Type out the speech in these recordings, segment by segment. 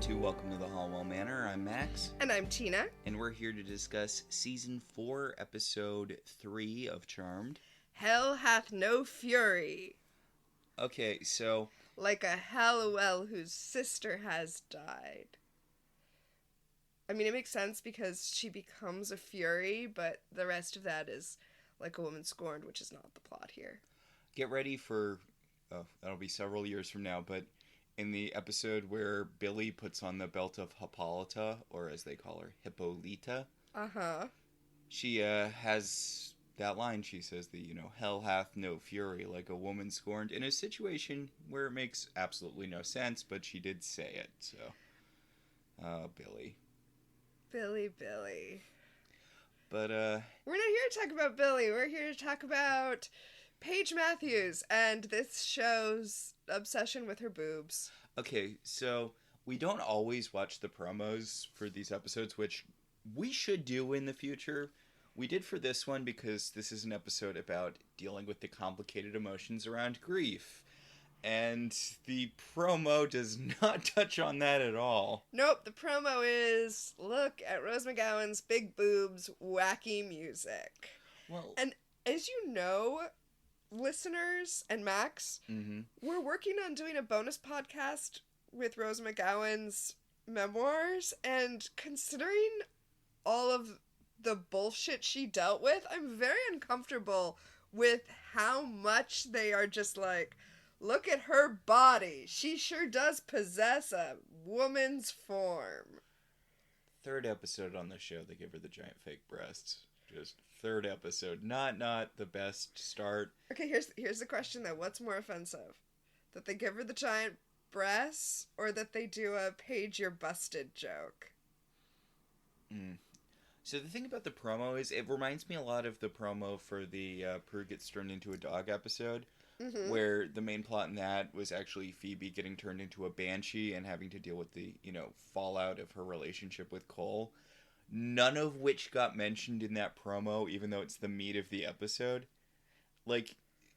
Welcome to the Halliwell Manor. I'm Max. And I'm Tina. And we're here to discuss Season 4, Episode 3 of Charmed. Hell hath no fury. Okay, so... Like a Halliwell whose sister has died. I mean, it makes sense because she becomes a fury, but the rest of that is like a woman scorned, which is not the plot here. Get ready for... Oh, that'll be several years from now, but... in the episode where Billy puts on the belt of Hippolyta, or as they call her, Hippolyta. Uh-huh. She has that line. She says that, hell hath no fury, like a woman scorned, in a situation where it makes absolutely no sense, but she did say it, so. Billy. Billy. But, we're not here to talk about Billy. We're here to talk about Paige Matthews and this show's obsession with her boobs. Okay, so we don't always watch the promos for these episodes, which we should do in the future. We did for this one because this is an episode about dealing with the complicated emotions around grief. And the promo does not touch on that at all. Nope, the promo is, look at Rose McGowan's big boobs, wacky music. Well, and as you know, listeners and Max, we're working on doing a bonus podcast with Rose McGowan's memoirs, and considering all of the bullshit she dealt with, I'm very uncomfortable with how much they are just like, look at her body. She sure does possess a woman's form. Third episode on the show, they give her the giant fake breasts. Just third episode. Not the best start. Okay, here's the question though. What's more offensive? That they give her the giant breasts, or that they do a Paige you're busted joke? So the thing about the promo is it reminds me a lot of the promo for the Prue Gets Turned Into a Dog episode, where the main plot in that was actually Phoebe getting turned into a banshee and having to deal with the, fallout of her relationship with Cole. None of which got mentioned in that promo, even though it's the meat of the episode. Like,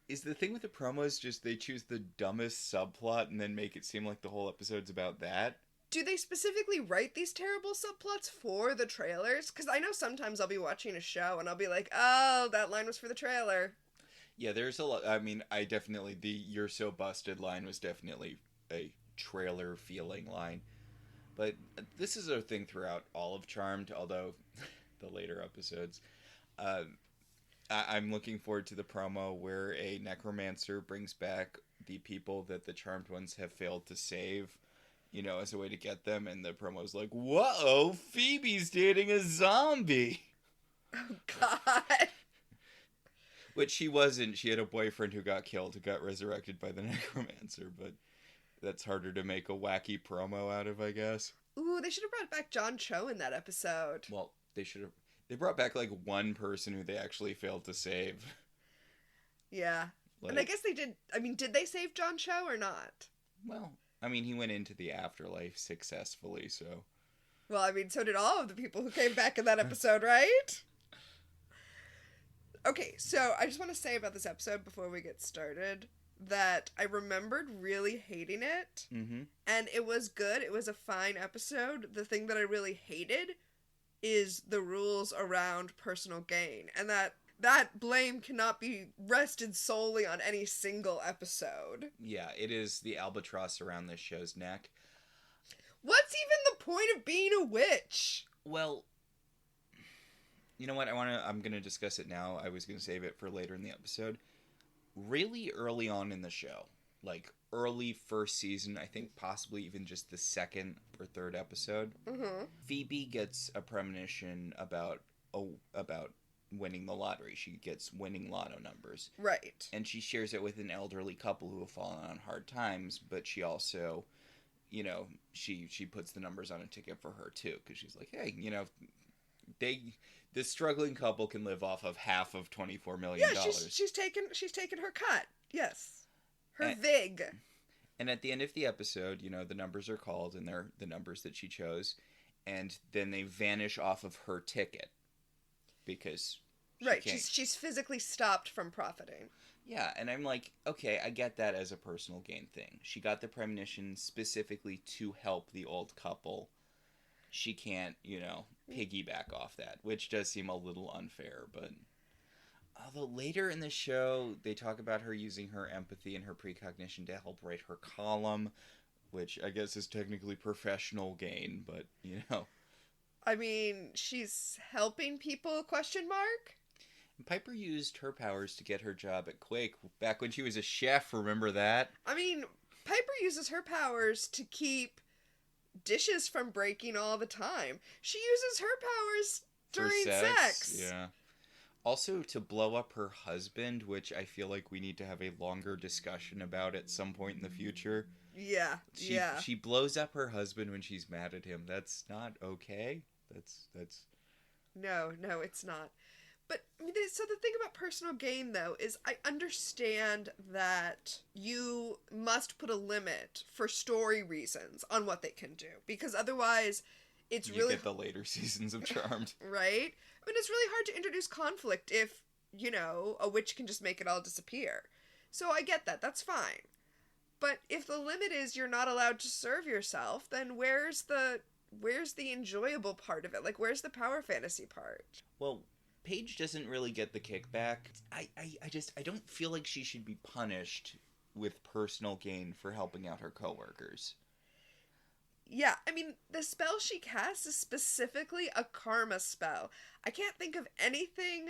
is the thing with the promos just they choose the dumbest subplot and then make it seem like the whole episode's about that? Do they specifically write these terrible subplots for the trailers? Because I know sometimes I'll be watching a show and I'll be like, oh, that line was for the trailer. Yeah, there's a lot. I mean, the "You're so busted" line was definitely a trailer feeling line. But this is a thing throughout all of Charmed, although the later episodes. I'm looking forward to the promo where a necromancer brings back the people that the Charmed ones have failed to save, as a way to get them. And the promo's like, whoa, Phoebe's dating a zombie. Oh, God. Which she wasn't. She had a boyfriend who got killed, who got resurrected by the necromancer, but... that's harder to make a wacky promo out of, I guess. Ooh, they should have brought back John Cho in that episode. Well, they should have... they brought back, one person who they actually failed to save. Yeah. And I guess they did... I mean, did they save John Cho or not? Well, he went into the afterlife successfully, so... Well, so did all of the people who came back in that episode, right? Okay, so I just want to say about this episode before we get started... that I remembered really hating it, and it was good. It was a fine episode. The thing that I really hated is the rules around personal gain, and that blame cannot be rested solely on any single episode. Yeah, it is the albatross around this show's neck. What's even the point of being a witch? Well, you know what? I'm going to discuss it now. I was going to save it for later in the episode. Really early on in the show, early first season, I think possibly even just the second or third episode, Phoebe gets a premonition about winning the lottery. She gets winning lotto numbers. Right. And she shares it with an elderly couple who have fallen on hard times, but she also, she puts the numbers on a ticket for her too, because she's like, hey, this struggling couple can live off of half of $24 million. Yeah, she's taken her cut. Yes. Her vig. And at the end of the episode, the numbers are called, and they're the numbers that she chose, and then they vanish off of her ticket because she's physically stopped from profiting. Yeah, and I'm like, okay, I get that as a personal gain thing. She got the premonition specifically to help the old couple. She can't, piggyback off that, which does seem a little unfair, but... Although later in the show, they talk about her using her empathy and her precognition to help write her column, which I guess is technically professional gain, but, I mean, she's helping people, question mark? Piper used her powers to get her job at Quake back when she was a chef, remember that? I mean, Piper uses her powers to keep dishes from breaking all the time. She uses her powers during sex. Yeah. Also, to blow up her husband, which I feel like we need to have a longer discussion about at some point in the future. Yeah, She blows up her husband when she's mad at him. That's not okay. That's... No, it's not. But, I mean, so the thing about personal gain, though, is I understand that you must put a limit for story reasons on what they can do. Because otherwise, you get the later seasons of Charmed. Right? I mean, it's really hard to introduce conflict if, a witch can just make it all disappear. So I get that. That's fine. But if the limit is you're not allowed to serve yourself, then where's the enjoyable part of it? Like, where's the power fantasy part? Well, Paige doesn't really get the kickback. I don't feel like she should be punished with personal gain for helping out her coworkers. Yeah, I mean, the spell she casts is specifically a karma spell. I can't think of anything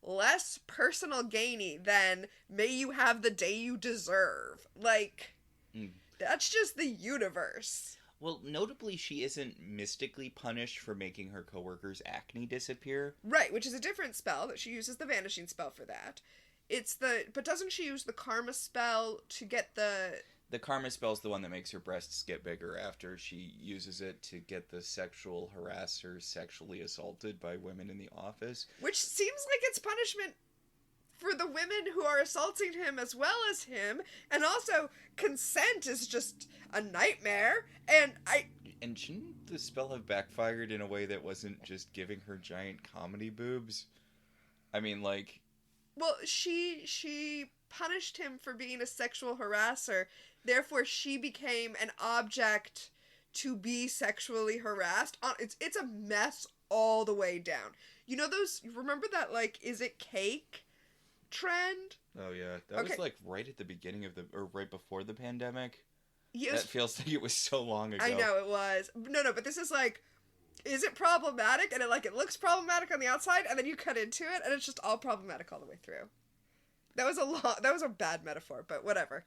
less personal gainy than may you have the day you deserve. Like, that's just the universe. Well, notably, she isn't mystically punished for making her coworkers' acne disappear. Right, which is a different spell that she uses the vanishing spell for that. But doesn't she use the karma spell to get the... The karma spell's the one that makes her breasts get bigger after she uses it to get the sexual harasser sexually assaulted by women in the office. Which seems like it's punishment for the women who are assaulting him as well as him, and also consent is just a nightmare, And shouldn't the spell have backfired in a way that wasn't just giving her giant comedy boobs? I mean, like... Well, she punished him for being a sexual harasser, therefore she became an object to be sexually harassed. It's a mess all the way down. You know remember that, like, is it cake trend? Oh, yeah. That was, like, right at the beginning of or right before the pandemic. Yes. That feels like it was so long ago. I know it was. No, but this is like, is it problematic? And it looks problematic on the outside, and then you cut into it, and it's just all problematic all the way through. That was a bad metaphor, but whatever.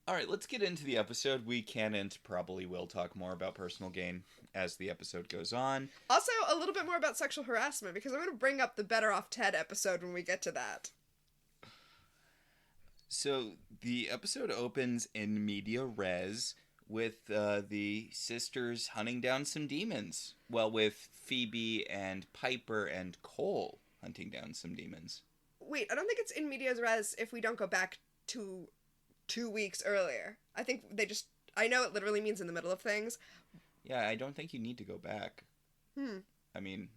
All right, let's get into the episode. We can and probably will talk more about personal gain as the episode goes on. Also, a little bit more about sexual harassment, because I'm going to bring up the Better Off Ted episode when we get to that. So, the episode opens in media res with the sisters hunting down some demons. Well, with Phoebe and Piper and Cole hunting down some demons. Wait, I don't think it's in media res if we don't go back to 2 weeks earlier. I think I know it literally means in the middle of things. Yeah, I don't think you need to go back. I mean,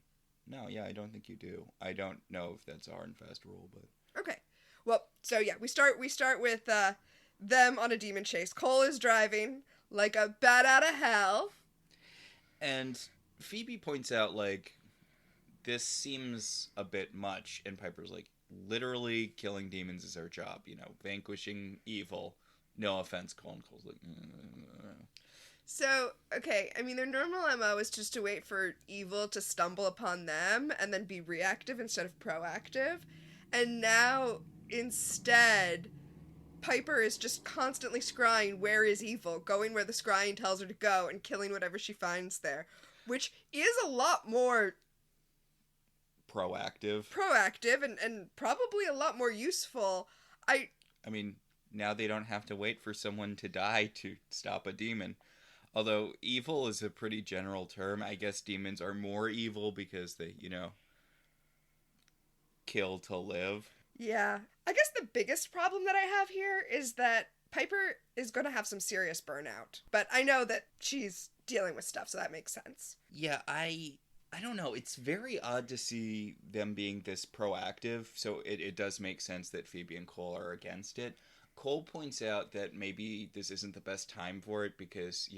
no, yeah, I don't think you do. I don't know if that's our and fast rule, but... Okay. Well, so yeah, we start with them on a demon chase. Cole is driving like a bat out of hell. And Phoebe points out, like, this seems a bit much. And Piper's like, literally killing demons is our job, vanquishing evil. No offense, Cole. And Cole's like... So, okay, I mean, their normal MO is just to wait for evil to stumble upon them and then be reactive instead of proactive. And now, instead, Piper is just constantly scrying where is evil, going where the scrying tells her to go, and killing whatever she finds there. Which is a lot more... Proactive and probably a lot more useful. I mean, now they don't have to wait for someone to die to stop a demon. Although, evil is a pretty general term. I guess demons are more evil because they, kill to live. Yeah. I guess the biggest problem that I have here is that Piper is going to have some serious burnout. But I know that she's dealing with stuff, so that makes sense. Yeah, I I don't know. It's very odd to see them being this proactive, so it does make sense that Phoebe and Cole are against it. Cole points out that maybe this isn't the best time for it because,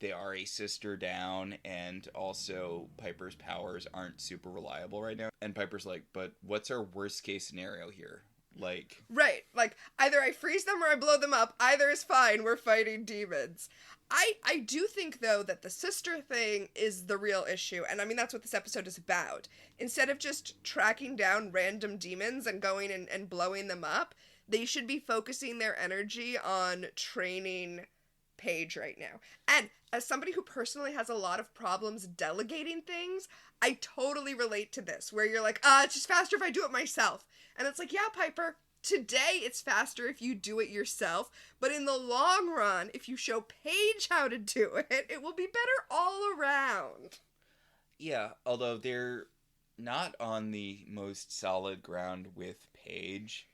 they are a sister down, and also Piper's powers aren't super reliable right now. And Piper's like, but what's our worst case scenario here? Like... Right. Like, either I freeze them or I blow them up. Either is fine. We're fighting demons. I do think, though, that the sister thing is the real issue. And, I mean, that's what this episode is about. Instead of just tracking down random demons and going and blowing them up, they should be focusing their energy on training Paige right now. And as somebody who personally has a lot of problems delegating things, I totally relate to this, where you're like, it's just faster if I do it myself. And it's like, yeah, Piper, today it's faster if you do it yourself, but in the long run, if you show Paige how to do it, it will be better all around. Yeah, although they're not on the most solid ground with Paige,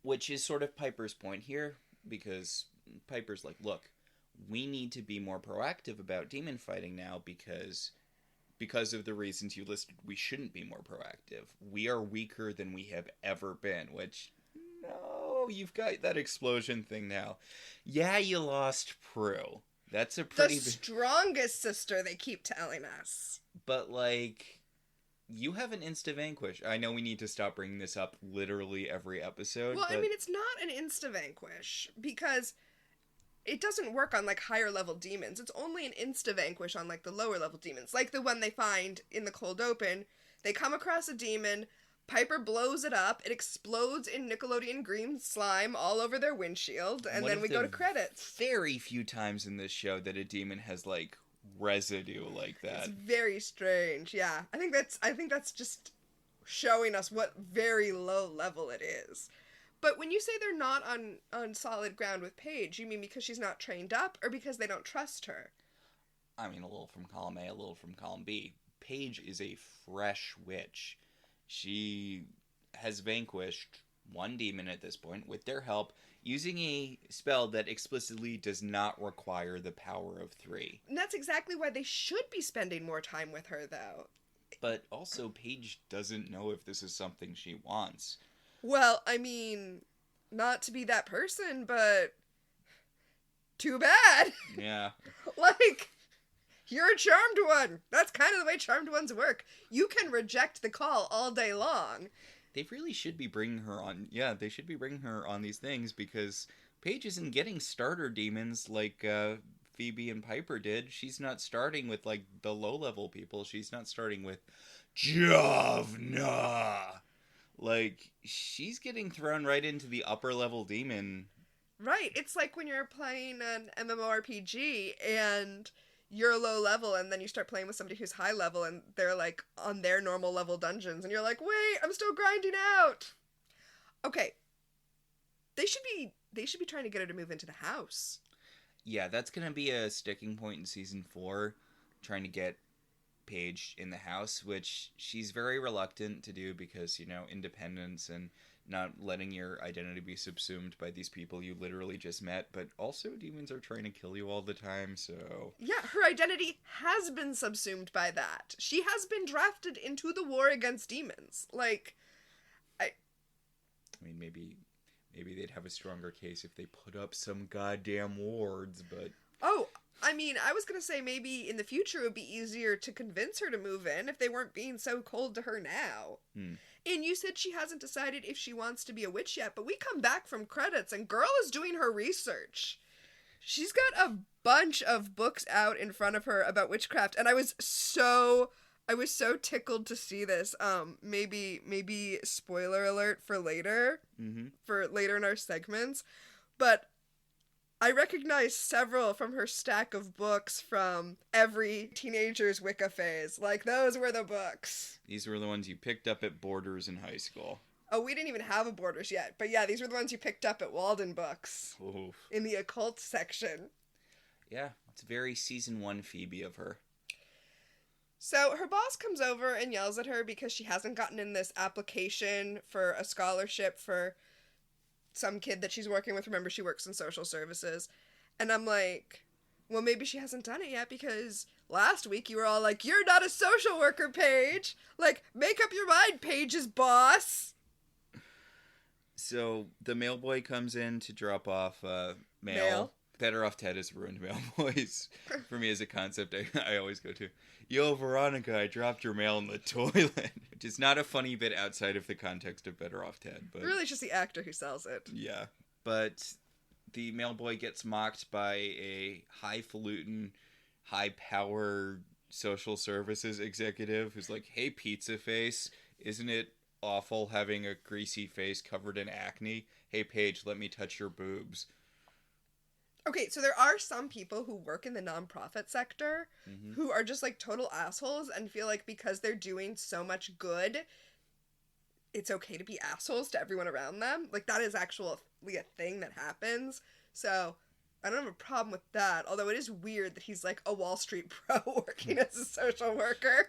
which is sort of Piper's point here, because Piper's like, look, we need to be more proactive about demon fighting now because of the reasons you listed, we shouldn't be more proactive. We are weaker than we have ever been, which, no, you've got that explosion thing now. Yeah, you lost Prue. That's a pretty... The strongest sister, they keep telling us. But, like, you have an insta-vanquish. I know we need to stop bringing this up literally every episode. Well, I mean, it's not an insta-vanquish, because it doesn't work on, like, higher-level demons. It's only an insta-vanquish on, like, the lower-level demons. Like the one they find in the cold open. They come across a demon, Piper blows it up, it explodes in Nickelodeon green slime all over their windshield, and then we go to credits. Very few times in this show that a demon has, like, residue like that. It's very strange, yeah. I think that's just showing us what very low level it is. But when you say they're not on solid ground with Paige, you mean because she's not trained up, or because they don't trust her? I mean, a little from column A, a little from column B. Paige is a fresh witch. She has vanquished one demon at this point, with their help, using a spell that explicitly does not require the power of 3. And that's exactly why they should be spending more time with her, though. But also, Paige doesn't know if this is something she wants. Well, I mean, not to be that person, but too bad. Yeah. Like, you're a charmed one. That's kind of the way charmed ones work. You can reject the call all day long. They really should be bringing her on. Yeah, they should be bringing her on these things, because Paige isn't getting starter demons like Phoebe and Piper did. She's not starting with, like, the low-level people. She's not starting with Javna. Like, she's getting thrown right into the upper-level demon. Right. It's like when you're playing an MMORPG and you're low level, and then you start playing with somebody who's high level, and they're, like, on their normal level dungeons, and you're like, wait, I'm still grinding out. Okay. They should be trying to get her to move into the house. Yeah, that's gonna be a sticking point in season 4, trying to get Paige in the house, which she's very reluctant to do because, independence and not letting your identity be subsumed by these people you literally just met, but also demons are trying to kill you all the time, so... Yeah, her identity has been subsumed by that. She has been drafted into the war against demons. Like, I mean, maybe they'd have a stronger case if they put up some goddamn wards, but... Oh, I mean, I was gonna say maybe in the future it would be easier to convince her to move in if they weren't being so cold to her now. And you said she hasn't decided if she wants to be a witch yet, but we come back from credits and girl is doing her research. She's got a bunch of books out in front of her about witchcraft, and I was so tickled to see this. Maybe spoiler alert for later, for later in our segments, but I recognize several from her stack of books from every teenager's Wicca phase. Like, those were the books. These were the ones you picked up at Borders in high school. Oh, we didn't even have a Borders yet. But yeah, these were the ones you picked up at Walden Books. Oof. In the occult section. Yeah, it's very season 1 Phoebe of her. So her boss comes over and yells at her because she hasn't gotten in this application for a scholarship for some kid that she's working with. Remember, she works in social services. And I'm like, well, maybe she hasn't done it yet because last week you were all like, you're not a social worker, Paige. Like, make up your mind, Paige's boss. So the mail boy comes in to drop off mail. Better Off Ted has ruined mail boys. For me as a concept, I always go to, yo, Veronica, I dropped your mail in the toilet. Which is not a funny bit outside of the context of Better Off Ted. But really, it's just the actor who sells it. Yeah. But the mail boy gets mocked by a highfalutin, high-power social services executive who's like, hey, pizza face, isn't it awful having a greasy face covered in acne? Hey, Paige, let me touch your boobs. Okay, so there are some people who work in the nonprofit sector who are just like total assholes and feel like because they're doing so much good, it's okay to be assholes to everyone around them. Like, that is actually a thing that happens. So I don't have a problem with that, although it is weird that he's like a Wall Street pro working as a social worker.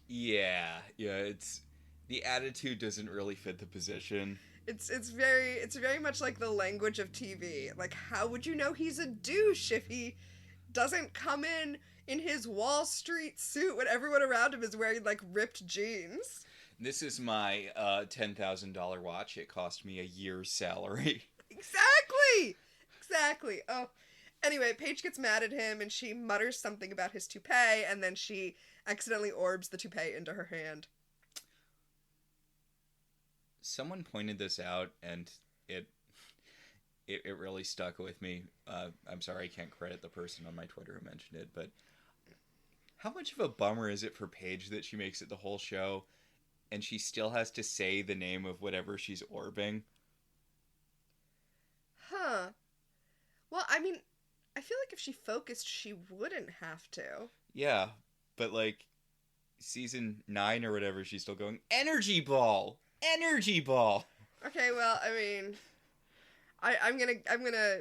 Yeah, it's the attitude doesn't really fit the position. It's very much like the language of TV. Like, how would you know he's a douche if he doesn't come in his Wall Street suit when everyone around him is wearing like ripped jeans? This is my $10,000 watch. It cost me a year's salary. Exactly. Oh, anyway, Paige gets mad at him and she mutters something about his toupee, and then she accidentally orbs the toupee into her hand. Someone pointed this out, and it really stuck with me. I'm sorry I can't credit the person on my Twitter who mentioned it, but how much of a bummer is it for Paige that she makes it the whole show, and she still has to say the name of whatever she's orbing? Huh. Well, I mean, I feel like if she focused, she wouldn't have to. Yeah, but like, season 9 or whatever, she's still going, Energy Ball! Energy Ball! Okay, well, I mean, I'm gonna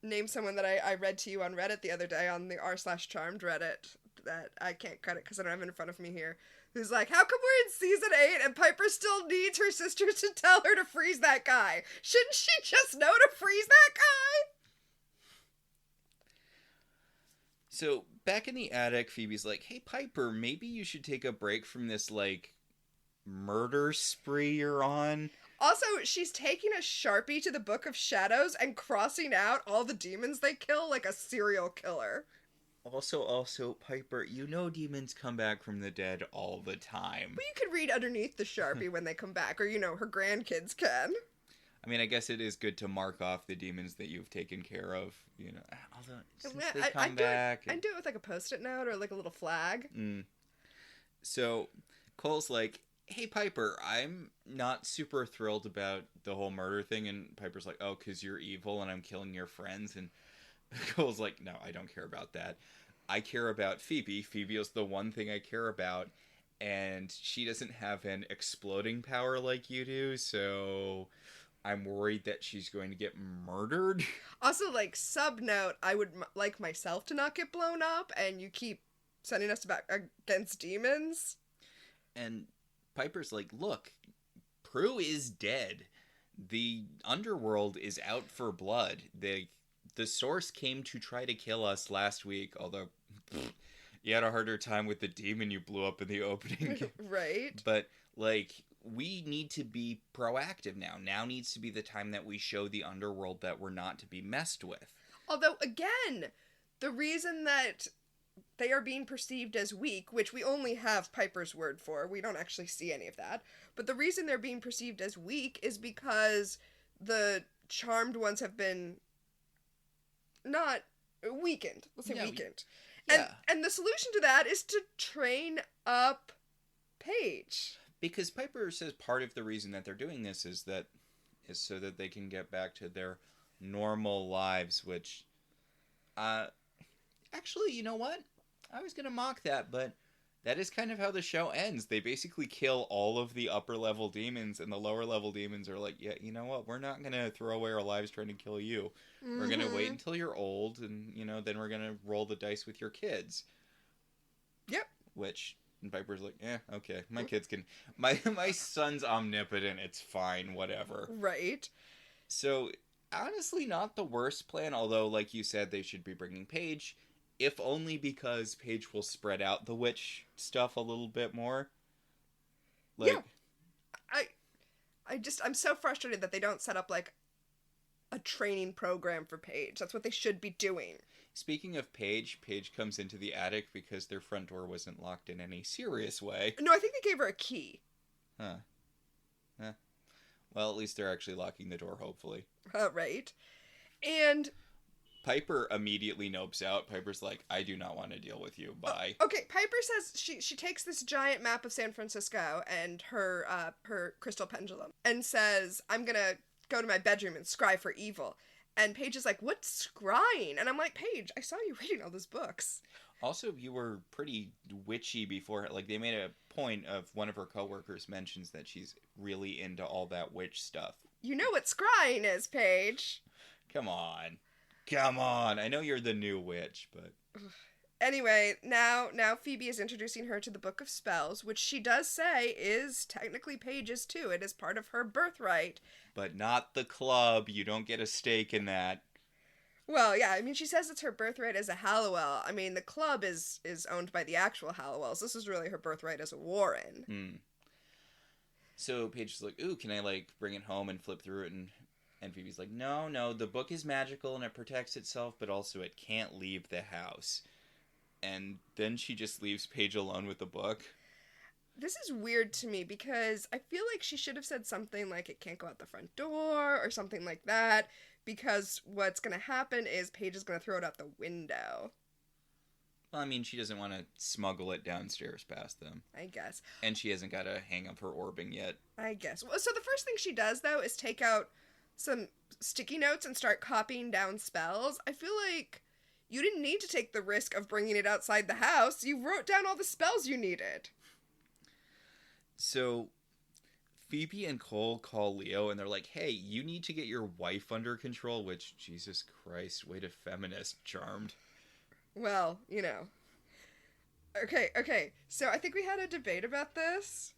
name someone that I read to you on Reddit the other day, on the r/charmed Reddit, that I can't cut it because I don't have it in front of me here, who's like, how come we're in season 8 and Piper still needs her sisters to tell her to freeze that guy? Shouldn't she just know to freeze that guy? So, back in the attic, Phoebe's like, hey, Piper, maybe you should take a break from this, like, murder spree you're on. Also, she's taking a Sharpie to the Book of Shadows and crossing out all the demons they kill like a serial killer. Also, Piper, you know demons come back from the dead all the time. But you could read underneath the Sharpie when they come back, or, you know, her grandkids can. I mean, I guess it is good to mark off the demons that you've taken care of, you know, although since they come back. I'd do it with like a Post-it note or like a little flag. So, Cole's like, hey, Piper, I'm not super thrilled about the whole murder thing. And Piper's like, oh, because you're evil and I'm killing your friends. And Cole's like, no, I don't care about that. I care about Phoebe. Phoebe is the one thing I care about. And she doesn't have an exploding power like you do. So I'm worried that she's going to get murdered. Also, like, sub note, I would like myself to not get blown up. And you keep sending us back against demons. And Piper's like, look, Prue is dead. The underworld is out for blood. The source came to try to kill us last week, although you had a harder time with the demon you blew up in the opening. Right. But, like, we need to be proactive now. Now needs to be the time that we show the underworld that we're not to be messed with. Although, again, the reason that they are being perceived as weak, which we only have Piper's word for, we don't actually see any of that, but the reason they're being perceived as weak is because the charmed ones have been not weakened. Let's say weakened. Yeah. And the solution to that is to train up Paige. Because Piper says part of the reason that they're doing this is so that they can get back to their normal lives, which actually, you know what? I was going to mock that, but that is kind of how the show ends. They basically kill all of the upper-level demons, and the lower-level demons are like, yeah, you know what? We're not going to throw away our lives trying to kill you. Mm-hmm. We're going to wait until you're old, and, you know, then we're going to roll the dice with your kids. Yep. Which, and Piper's like, okay, my kids can... My son's omnipotent, it's fine, whatever. Right. So, honestly, not the worst plan, although, like you said, they should be bringing Paige. if only because Paige will spread out the witch stuff a little bit more. Like, yeah. I'm so frustrated that they don't set up, like, a training program for Paige. That's what they should be doing. Speaking of Paige comes into the attic because their front door wasn't locked in any serious way. No, I think they gave her a key. Huh. Well, at least they're actually locking the door, hopefully. Right. And Piper immediately nopes out. Piper's like, I do not want to deal with you. Bye. Okay, Piper says she takes this giant map of San Francisco and her crystal pendulum and says, I'm gonna go to my bedroom and scry for evil. And Paige is like, what's scrying? And I'm like, Paige, I saw you reading all those books. Also, you were pretty witchy before. Like, they made a point of one of her coworkers mentions that she's really into all that witch stuff. You know what scrying is, Paige. Come on. I know you're the new witch, but... Anyway, now Phoebe is introducing her to the Book of Spells, which she does say is technically Paige's too. It is part of her birthright. But not the club. You don't get a stake in that. Well, yeah, I mean, she says it's her birthright as a Halliwell. I mean, the club is owned by the actual Halliwells. This is really her birthright as a Warren. So Paige is like, ooh, can I, like, bring it home and flip through it? And Phoebe's like, no, the book is magical and it protects itself, but also it can't leave the house. And then she just leaves Paige alone with the book. This is weird to me because I feel like she should have said something like it can't go out the front door or something like that, because what's going to happen is Paige is going to throw it out the window. Well, I mean, she doesn't want to smuggle it downstairs past them. I guess. And she hasn't got to hang up her orbing yet. I guess. Well, so the first thing she does, though, is take out some sticky notes and start copying down spells. I feel like you didn't need to take the risk of bringing it outside the house. You wrote down all the spells you needed. So Phoebe and Cole call Leo and they're like, hey, you need to get your wife under control, which, Jesus Christ, way to feminist Charmed. Well, you know. Okay. So I think we had a debate about this.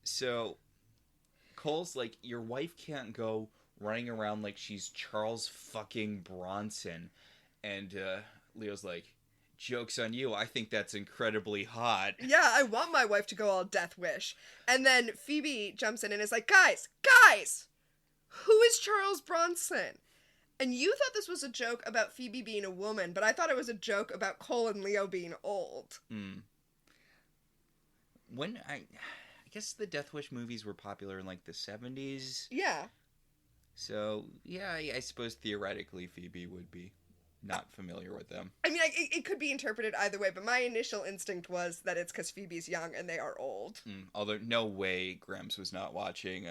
So Cole's like, your wife can't go running around like she's Charles fucking Bronson. And Leo's like, joke's on you. I think that's incredibly hot. Yeah, I want my wife to go all Death Wish. And then Phoebe jumps in and is like, guys, who is Charles Bronson? And you thought this was a joke about Phoebe being a woman, but I thought it was a joke about Cole and Leo being old. When I guess the Death Wish movies were popular in like the 70s. Yeah. So, yeah, I suppose theoretically Phoebe would be not familiar with them. I mean, it could be interpreted either way, but my initial instinct was that it's because Phoebe's young and they are old. Although, no way Gramps was not watching.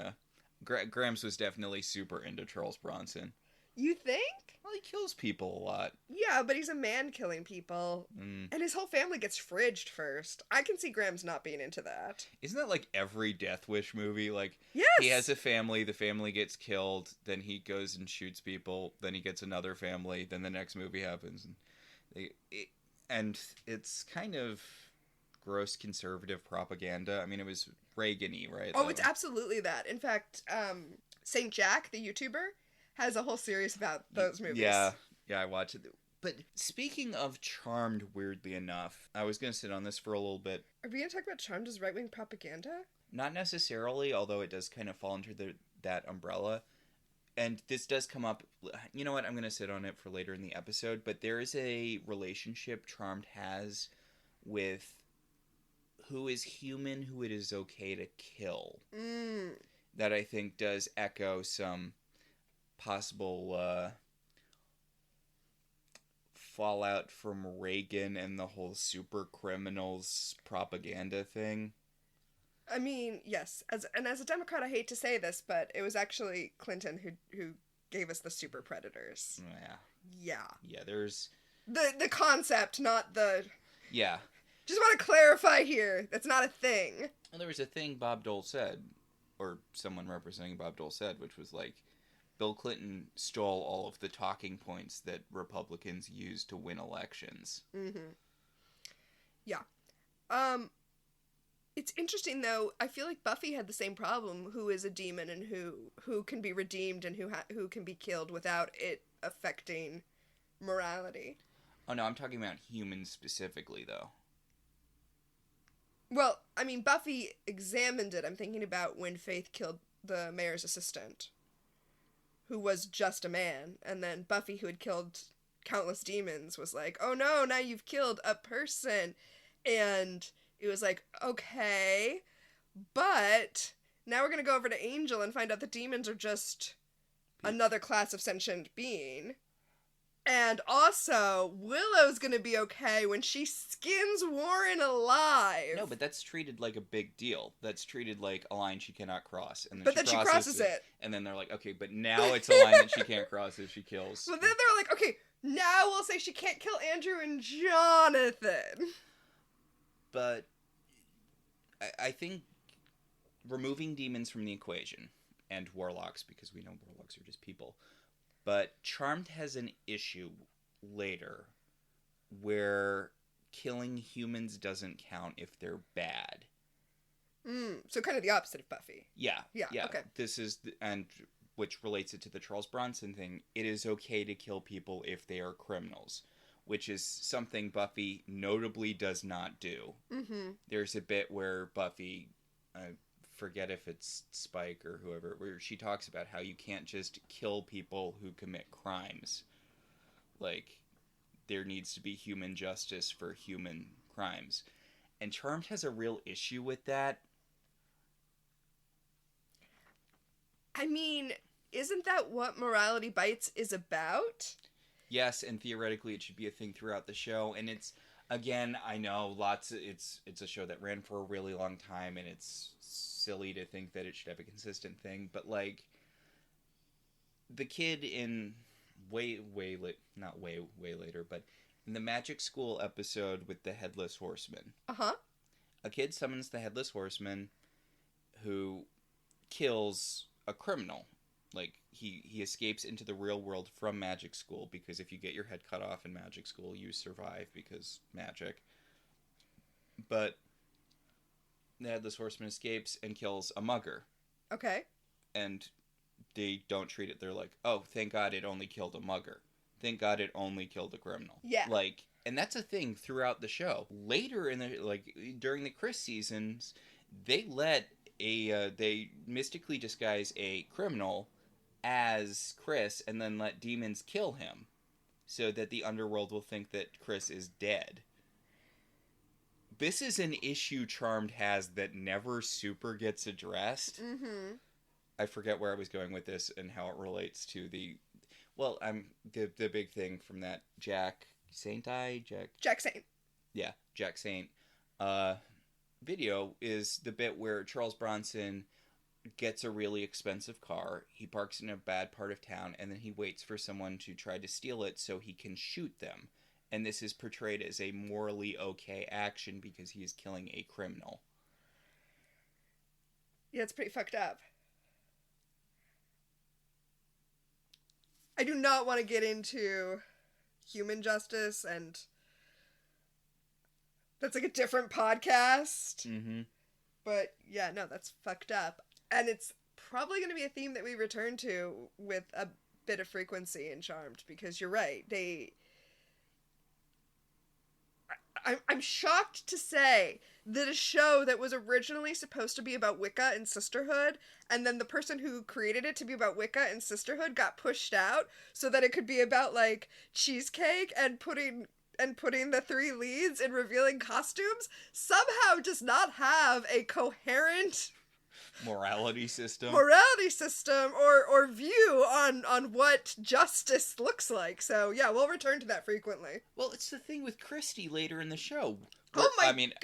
Gramps was definitely super into Charles Bronson. You think? Well, he kills people a lot. Yeah, but he's a man killing people. And his whole family gets fridged first. I can see Grams not being into that. Isn't that like every Death Wish movie? Like, yes! He has a family, the family gets killed, then he goes and shoots people, then he gets another family, then the next movie happens. And it's kind of gross conservative propaganda. I mean, it was Reagan-y, right? Oh, it's absolutely that. In fact, St. Jack, the YouTuber, has a whole series about those movies. Yeah, I watched it. But speaking of Charmed, weirdly enough, I was going to sit on this for a little bit. Are we going to talk about Charmed as right-wing propaganda? Not necessarily, although it does kind of fall under that umbrella. And this does come up. You know what? I'm going to sit on it for later in the episode. But there is a relationship Charmed has with who is human, who it is okay to kill. That I think does echo some possible fallout from Reagan and the whole super criminals propaganda thing. I mean, yes. As a Democrat, I hate to say this, but it was actually Clinton who gave us the super predators. Yeah. There's the concept, not the. Yeah. Just want to clarify here. That's not a thing. Well, there was a thing Bob Dole said, or someone representing Bob Dole said, which was like, Bill Clinton stole all of the talking points that Republicans used to win elections. Yeah. It's interesting, though. I feel like Buffy had the same problem. Who is a demon and who can be redeemed and who can be killed without it affecting morality. Oh, no, I'm talking about humans specifically, though. Well, I mean, Buffy examined it. I'm thinking about when Faith killed the mayor's assistant, who was just a man, and then Buffy, who had killed countless demons, was like, oh no, now you've killed a person. And it was like, okay, but now we're going to go over to Angel and find out the demons are just another class of sentient being. And also, Willow's gonna be okay when she skins Warren alive. No, but that's treated like a big deal. That's treated like a line she cannot cross. And then but then she crosses it. And then they're like, okay, but now it's a line that she can't cross if she kills. But then they're like, okay, now we'll say she can't kill Andrew and Jonathan. But I think removing demons from the equation, and warlocks, because we know warlocks are just people, but Charmed has an issue later where killing humans doesn't count if they're bad. So kind of the opposite of Buffy. Yeah. Okay. This is, and which relates it to the Charles Bronson thing. It is okay to kill people if they are criminals, which is something Buffy notably does not do. Mm-hmm. There's a bit where Buffy, I forget if it's Spike or whoever, where she talks about how you can't just kill people who commit crimes. Like, there needs to be human justice for human crimes. And Charmed has a real issue with that. I mean, isn't that what Morality Bites is about? Yes, and theoretically it should be a thing throughout the show. And it's, again, I know it's a show that ran for a really long time, and it's silly to think that it should have a consistent thing. But, like, the kid in not way later, but in the Magic School episode with the Headless Horseman. Uh-huh. A kid summons the Headless Horseman who kills a criminal. Like, he escapes into the real world from Magic School, because if you get your head cut off in Magic School, you survive because magic. But the Headless Horseman escapes and kills a mugger. Okay. And they don't treat it. They're like, oh, thank God it only killed a mugger. Thank God it only killed a criminal. Yeah. Like, and that's a thing throughout the show. Later in the, like, during the Chris seasons, they they mystically disguise a criminal as Chris and then let demons kill him so that the underworld will think that Chris is dead. This is an issue Charmed has that never super gets addressed. Mm-hmm. I forget where I was going with this and how it relates to the big thing from that Jack Saint. Yeah, Jack Saint video is the bit where Charles Bronson gets a really expensive car. He parks in a bad part of town, and then he waits for someone to try to steal it so he can shoot them. And this is portrayed as a morally okay action because he is killing a criminal. Yeah, it's pretty fucked up. I do not want to get into human justice, and that's like a different podcast. Mm-hmm. But yeah, no, that's fucked up. And it's probably going to be a theme that we return to with a bit of frequency in Charmed, because you're right. I'm shocked to say that a show that was originally supposed to be about Wicca and sisterhood, and then the person who created it to be about Wicca and sisterhood got pushed out so that it could be about, like, cheesecake and putting the three leads in revealing costumes, somehow does not have a coherent morality system or view on what justice looks like. So yeah, we'll return to that frequently. Well, it's the thing with Christy later in the show. God.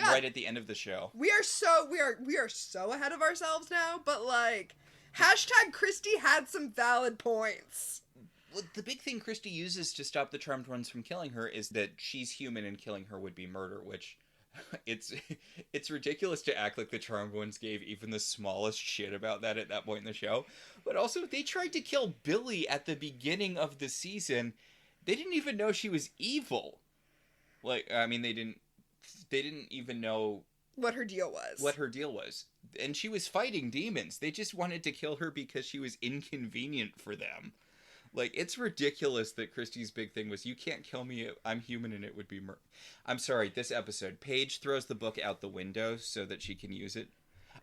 Right at the end of the show. We are so ahead of ourselves now, but like hashtag Christy had some valid points. Well, the big thing Christy uses to stop the Charmed Ones from killing her is that she's human and killing her would be murder, which it's ridiculous to act like the Charmed Ones gave even the smallest shit about that at that point in the show. But also, they tried to kill Billy at the beginning of the season. They didn't even know she was evil. Like, I mean, they didn't even know what her deal was. And she was fighting demons. They just wanted to kill her because she was inconvenient for them. Like, it's ridiculous that Christy's big thing was, you can't kill me, I'm human, and it would be I'm sorry, this episode, Paige throws the book out the window so that she can use it.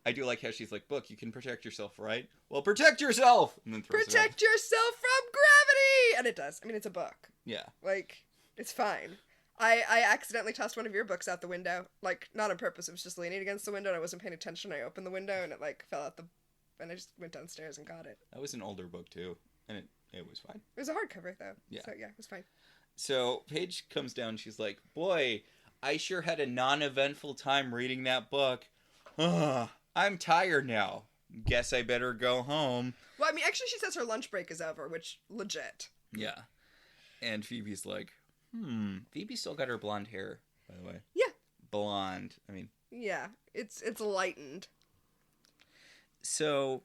I do like how she's like, book, you can protect yourself, right? Well, protect yourself! And then throws Protect yourself from gravity! And it does. I mean, it's a book. Yeah. Like, it's fine. I accidentally tossed one of your books out the window. Like, not on purpose. It was just leaning against the window, and I wasn't paying attention. I opened the window, and it, like, fell out and I just went downstairs and got it. That was an older book, too. And it was fine. It was a hardcover, though. Yeah. So, yeah, it was fine. So, Paige comes down, she's like, boy, I sure had a non-eventful time reading that book. I'm tired now. Guess I better go home. Well, I mean, actually, she says her lunch break is over, which, legit. Yeah. And Phoebe's like, Phoebe still got her blonde hair, by the way. Yeah. Blonde. I mean. Yeah. It's lightened. So,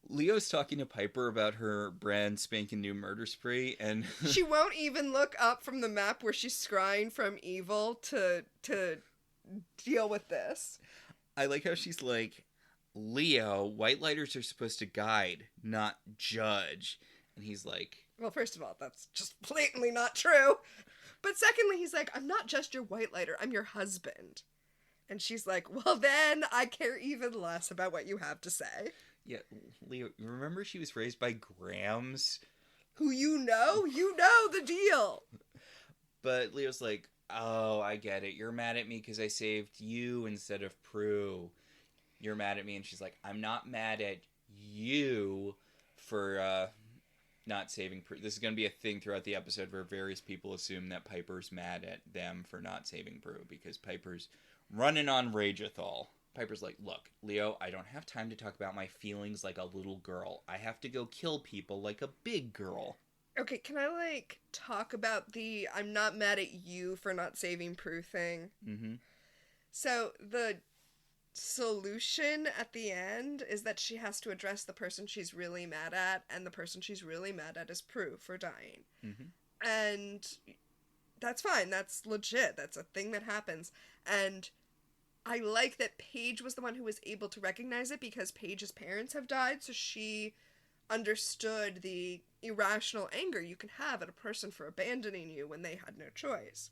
Leo's talking to Piper about her brand spanking new murder spree, and she won't even look up from the map where she's scrying from evil to deal with this. I like how she's like, Leo, white lighters are supposed to guide, not judge. And he's like... Well, first of all, that's just blatantly not true. But secondly, he's like, I'm not just your white lighter, I'm your husband. And she's like, well then, I care even less about what you have to say. Yeah, Leo, remember she was raised by Grams? Who you know the deal. But Leo's like, oh, I get it. You're mad at me because I saved you instead of Prue. You're mad at me. And she's like, I'm not mad at you for not saving Prue. This is going to be a thing throughout the episode where various people assume that Piper's mad at them for not saving Prue because Piper's running on Ragethol. Piper's like, look, Leo, I don't have time to talk about my feelings like a little girl. I have to go kill people like a big girl. Okay, can I, like, talk about the I'm not mad at you for not saving Prue thing? Mm-hmm. So, the solution at the end is that she has to address the person she's really mad at, and the person she's really mad at is Prue for dying. Mm-hmm. And that's fine. That's legit. That's a thing that happens. And I like that Paige was the one who was able to recognize it because Paige's parents have died, so she understood the irrational anger you can have at a person for abandoning you when they had no choice.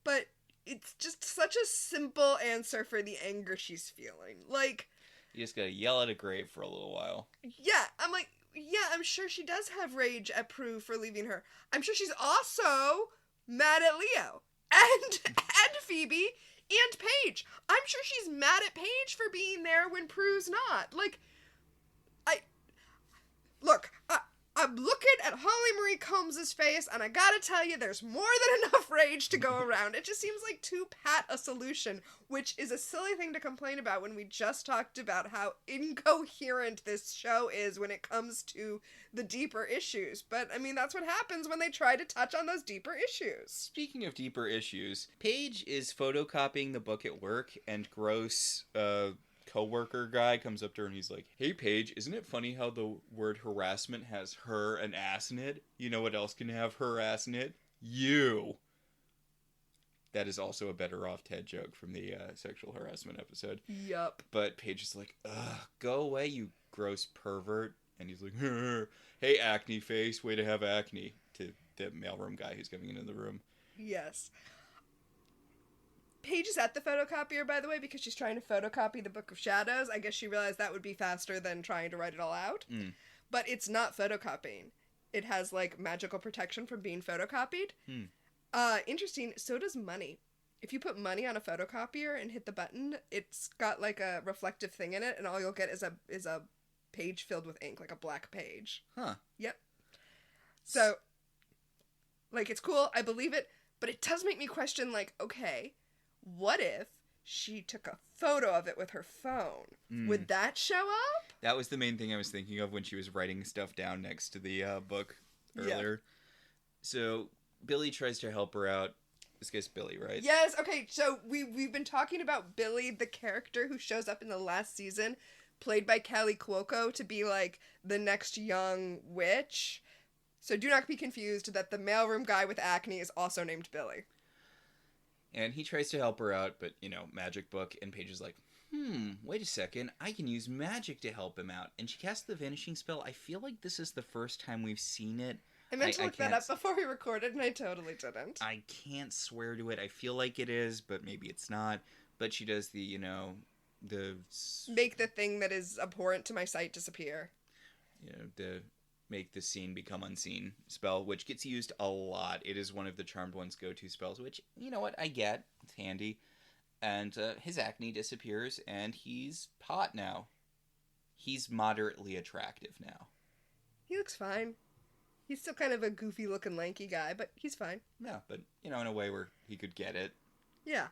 But it's just such a simple answer for the anger she's feeling. Like, you just gotta yell at a grave for a little while. Yeah, I'm like, yeah, I'm sure she does have rage at Prue for leaving her. I'm sure she's also mad at Leo and Phoebe and Paige. I'm sure she's mad at Paige for being there when Prue's not. Like, I'm looking at Holly Marie Combs' face, and I gotta tell you, there's more than enough rage to go around. It just seems like too pat a solution, which is a silly thing to complain about when we just talked about how incoherent this show is when it comes to the deeper issues. But, I mean, that's what happens when they try to touch on those deeper issues. Speaking of deeper issues, Paige is photocopying the book at work, and gross, co-worker guy comes up to her and he's like, hey Paige, isn't it funny how the word harassment has her and ass in it? You know what else can have her ass in it? You. That is also a Better Off Ted joke from the sexual harassment episode. Yup. But Paige is like, ugh, go away, you gross pervert. And he's like, hey acne face, way to have acne, to the mailroom guy who's coming into the room. Yes. Paige is at the photocopier, by the way, because she's trying to photocopy the Book of Shadows. I guess she realized that would be faster than trying to write it all out. But it's not photocopying. It has, like, magical protection from being photocopied. Interesting, so does money. If you put money on a photocopier and hit the button, it's got, like, a reflective thing in it, and all you'll get is a page filled with ink, like a black page. Huh. Yep. So, like, it's cool, I believe it, but it does make me question, like, okay, what if she took a photo of it with her phone? Would that show up? That was the main thing I was thinking of when she was writing stuff down next to the book earlier. Yeah. So Billy tries to help her out. This guy's Billy, right? Yes, okay, so we've been talking about Billy, the character who shows up in the last season, played by Callie Cuoco, to be, like, the next young witch. So do not be confused that the mailroom guy with acne is also named Billy. And he tries to help her out, but, magic book, and Paige is like, wait a second, I can use magic to help him out. And she casts the vanishing spell. I feel like this is the first time we've seen it. I meant to look that up before we recorded, and I totally didn't. I can't swear to it. I feel like it is, but maybe it's not. But she does the, make the thing that is abhorrent to my sight disappear. The make the scene become unseen spell, which gets used a lot. It is one of the Charmed One's go-to spells, which, you know what, I get. It's handy. And his acne disappears, and he's hot now. He's moderately attractive now. He looks fine. He's still kind of a goofy-looking, lanky guy, but he's fine. Yeah, but, in a way where he could get it. Yeah.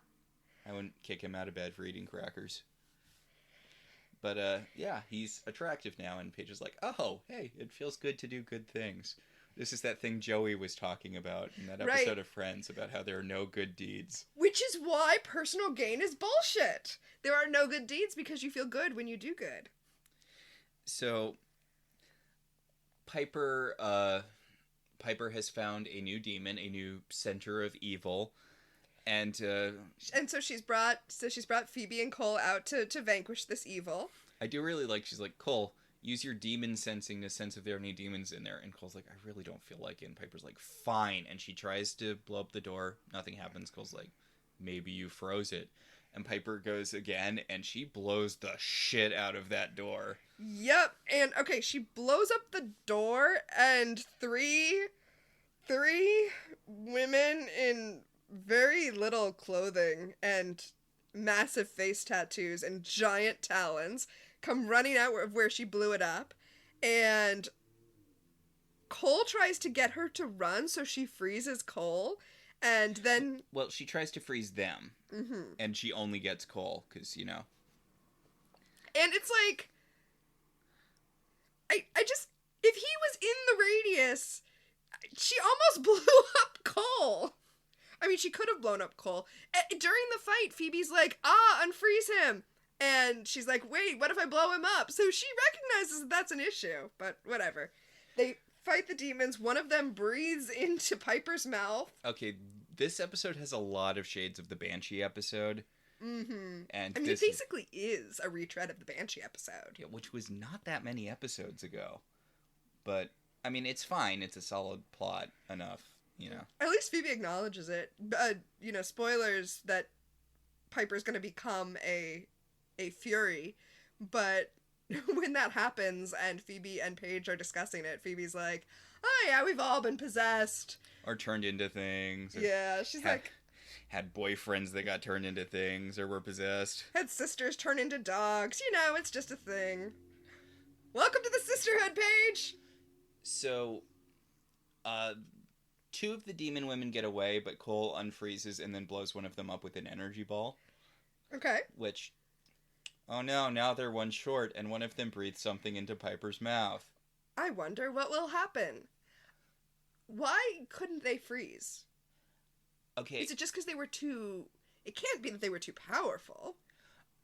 I wouldn't kick him out of bed for eating crackers. But, yeah, he's attractive now, and Paige is like, oh, hey, it feels good to do good things. This is that thing Joey was talking about in that episode of Friends about how there are no good deeds. Which is why personal gain is bullshit. There are no good deeds because you feel good when you do good. So, Piper has found a new demon, a new center of evil, and so she's brought Phoebe and Cole out to vanquish this evil. I do really like, she's like, Cole, use your demon sensing to sense if there are any demons in there. And Cole's like, I really don't feel like it. And Piper's like, fine. And she tries to blow up the door. Nothing happens. Cole's like, maybe you froze it. And Piper goes again, and she blows the shit out of that door. Yep. And, okay, she blows up the door, and three women in very little clothing and massive face tattoos and giant talons come running out of where she blew it up, and Cole tries to get her to run, so she freezes Cole, and then... Well, she tries to freeze them, and she only gets Cole, because, And it's like... I just... If he was in the radius, she almost blew up Cole. I mean, she could have blown up Cole. During the fight, Phoebe's like, unfreeze him. And she's like, wait, what if I blow him up? So she recognizes that that's an issue, but whatever. They fight the demons. One of them breathes into Piper's mouth. Okay, this episode has a lot of shades of the Banshee episode. Mm-hmm. And I mean, it basically is a retread of the Banshee episode. Yeah, which was not that many episodes ago. But, I mean, it's fine. It's a solid plot enough, At least Phoebe acknowledges it. Spoilers that Piper's going to become a Fury, but when that happens and Phoebe and Paige are discussing it, Phoebe's like, oh yeah, we've all been possessed. Or turned into things. Yeah, she's like... Had boyfriends that got turned into things or were possessed. Had sisters turn into dogs. It's just a thing. Welcome to the sisterhood, Paige! So, two of the demon women get away, but Cole unfreezes and then blows one of them up with an energy ball. Okay. Which... Oh no, now they're one short, and one of them breathes something into Piper's mouth. I wonder what will happen. Why couldn't they freeze? Okay. Is it just because they were too... It can't be that they were too powerful.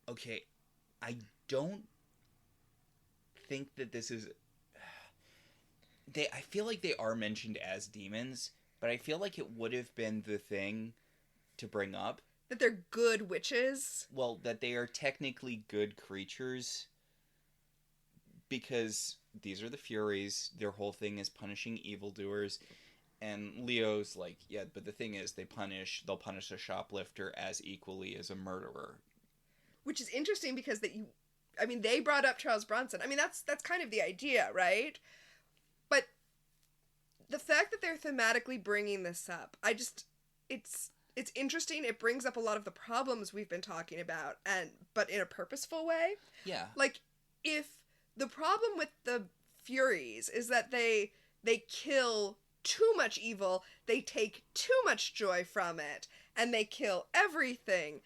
Okay, I don't think that this is... I feel like they are mentioned as demons, but I feel like it would have been the thing to bring up. That they're good witches? Well, that they are technically good creatures, because these are the Furies. Their whole thing is punishing evildoers. And Leo's like, yeah, but the thing is, they'll punish a shoplifter as equally as a murderer. Which is interesting because they brought up Charles Bronson. I mean, that's kind of the idea, right? But the fact that they're thematically bringing this up, it's interesting. It brings up a lot of the problems we've been talking about, but in a purposeful way. Yeah. Like, if the problem with the Furies is that they kill too much evil, they take too much joy from it, and they kill everything.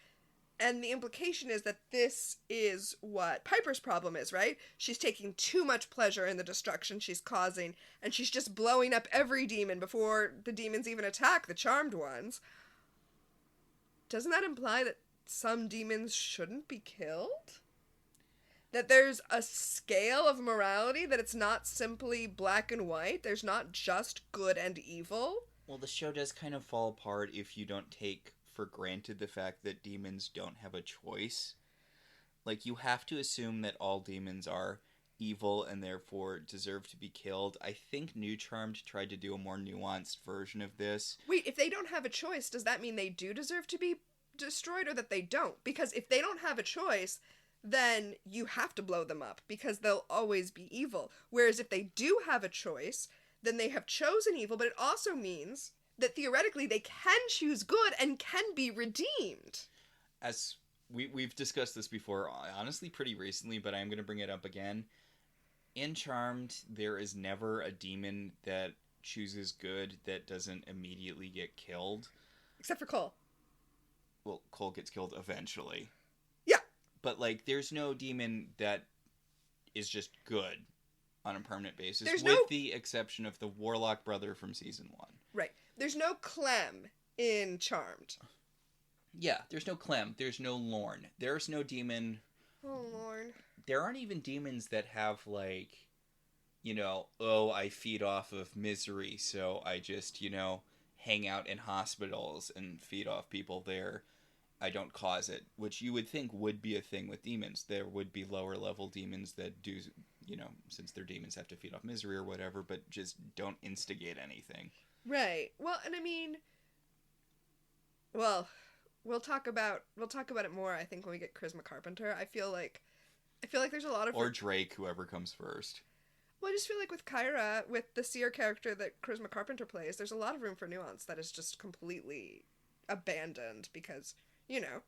And the implication is that this is what Piper's problem is, right? She's taking too much pleasure in the destruction she's causing, and she's just blowing up every demon before the demons even attack the Charmed Ones. Doesn't that imply that some demons shouldn't be killed? That there's a scale of morality, that it's not simply black and white, there's not just good and evil? Well, the show does kind of fall apart if you don't take for granted the fact that demons don't have a choice. Like, you have to assume that all demons are evil and therefore deserve to be killed. I think New Charmed tried to do a more nuanced version of this. Wait, if they don't have a choice, does that mean they do deserve to be destroyed or that they don't? Because if they don't have a choice, then you have to blow them up because they'll always be evil. Whereas if they do have a choice, then they have chosen evil, but it also means that theoretically they can choose good and can be redeemed. As we've discussed this before, honestly pretty recently, but I'm going to bring it up again. In Charmed, there is never a demon that chooses good that doesn't immediately get killed. Except for Cole. Well, Cole gets killed eventually. Yeah. But, like, there's no demon that is just good on a permanent basis, the exception of the Warlock brother from season 1. Right. There's no Clem in Charmed. Yeah, there's no Clem. There's no Lorne. There's no demon... Oh, Lorne. There aren't even demons that have, like, you know, oh, I feed off of misery, so I just, you know, hang out in hospitals and feed off people there. I don't cause it, which you would think would be a thing with demons. There would be lower level demons that do, you know, since they're demons have to feed off misery or whatever, but just don't instigate anything. Right. Well, and I mean, well, we'll talk about it more, I think, when we get Charisma Carpenter. I feel like there's a lot of... Or Drake, whoever comes first. Well, I just feel like with Kyra, with the seer character that Charisma Carpenter plays, there's a lot of room for nuance that is just completely abandoned because, you know,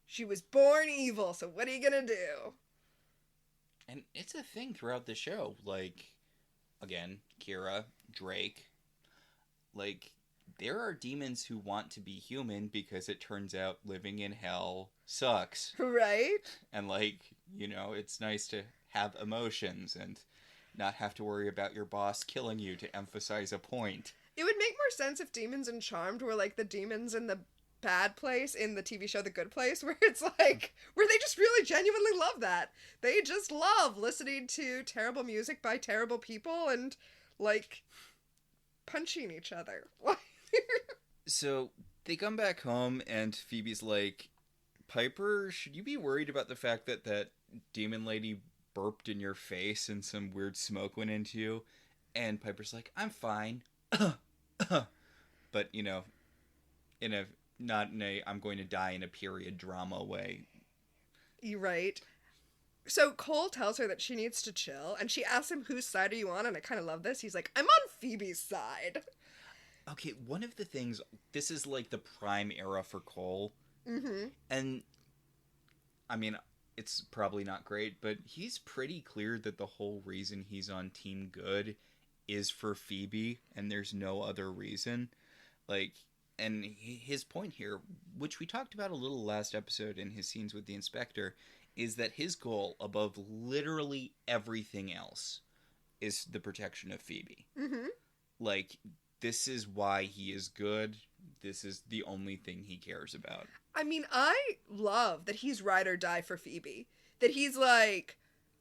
she was born evil, so what are you gonna do? And it's a thing throughout the show. Like, again, Kira, Drake. Like, there are demons who want to be human because it turns out living in hell sucks. Right? And, like, you know, it's nice to have emotions and not have to worry about your boss killing you to emphasize a point. It would make more sense if demons in Charmed were like the demons in the bad place in the TV show The Good Place, where it's like, where they just really genuinely love that. They just love listening to terrible music by terrible people and, like, punching each other. So, they come back home and Phoebe's like, Piper, should you be worried about the fact that that demon lady burped in your face and some weird smoke went into you? And Piper's like, I'm fine. But, you know, not in a I'm going to die in a period drama way. You're right. So Cole tells her that she needs to chill, and she asks him, whose side are you on? And I kind of love this. He's like, I'm on Phoebe's side. Okay, one of the things, this is like the prime era for Cole. Mm-hmm. And, I mean, it's probably not great, but he's pretty clear that the whole reason he's on Team Good is for Phoebe, and there's no other reason. Like, and his point here, which we talked about a little last episode in his scenes with the inspector, is that his goal above literally everything else is the protection of Phoebe. Mm-hmm. Like, this is why he is good. This is the only thing he cares about. I mean, I love that he's ride or die for Phoebe. That he's like,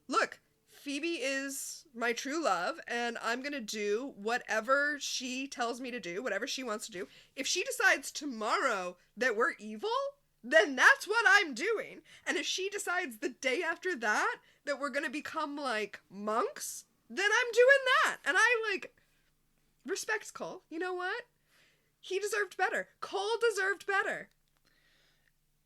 look, Phoebe is my true love, and I'm gonna do whatever she tells me to do, whatever she wants to do. If she decides tomorrow that we're evil, then that's what I'm doing. And if she decides the day after that we're gonna become, like, monks, then I'm doing that. And I, like, respects Cole. You know what? He deserved better. Cole deserved better.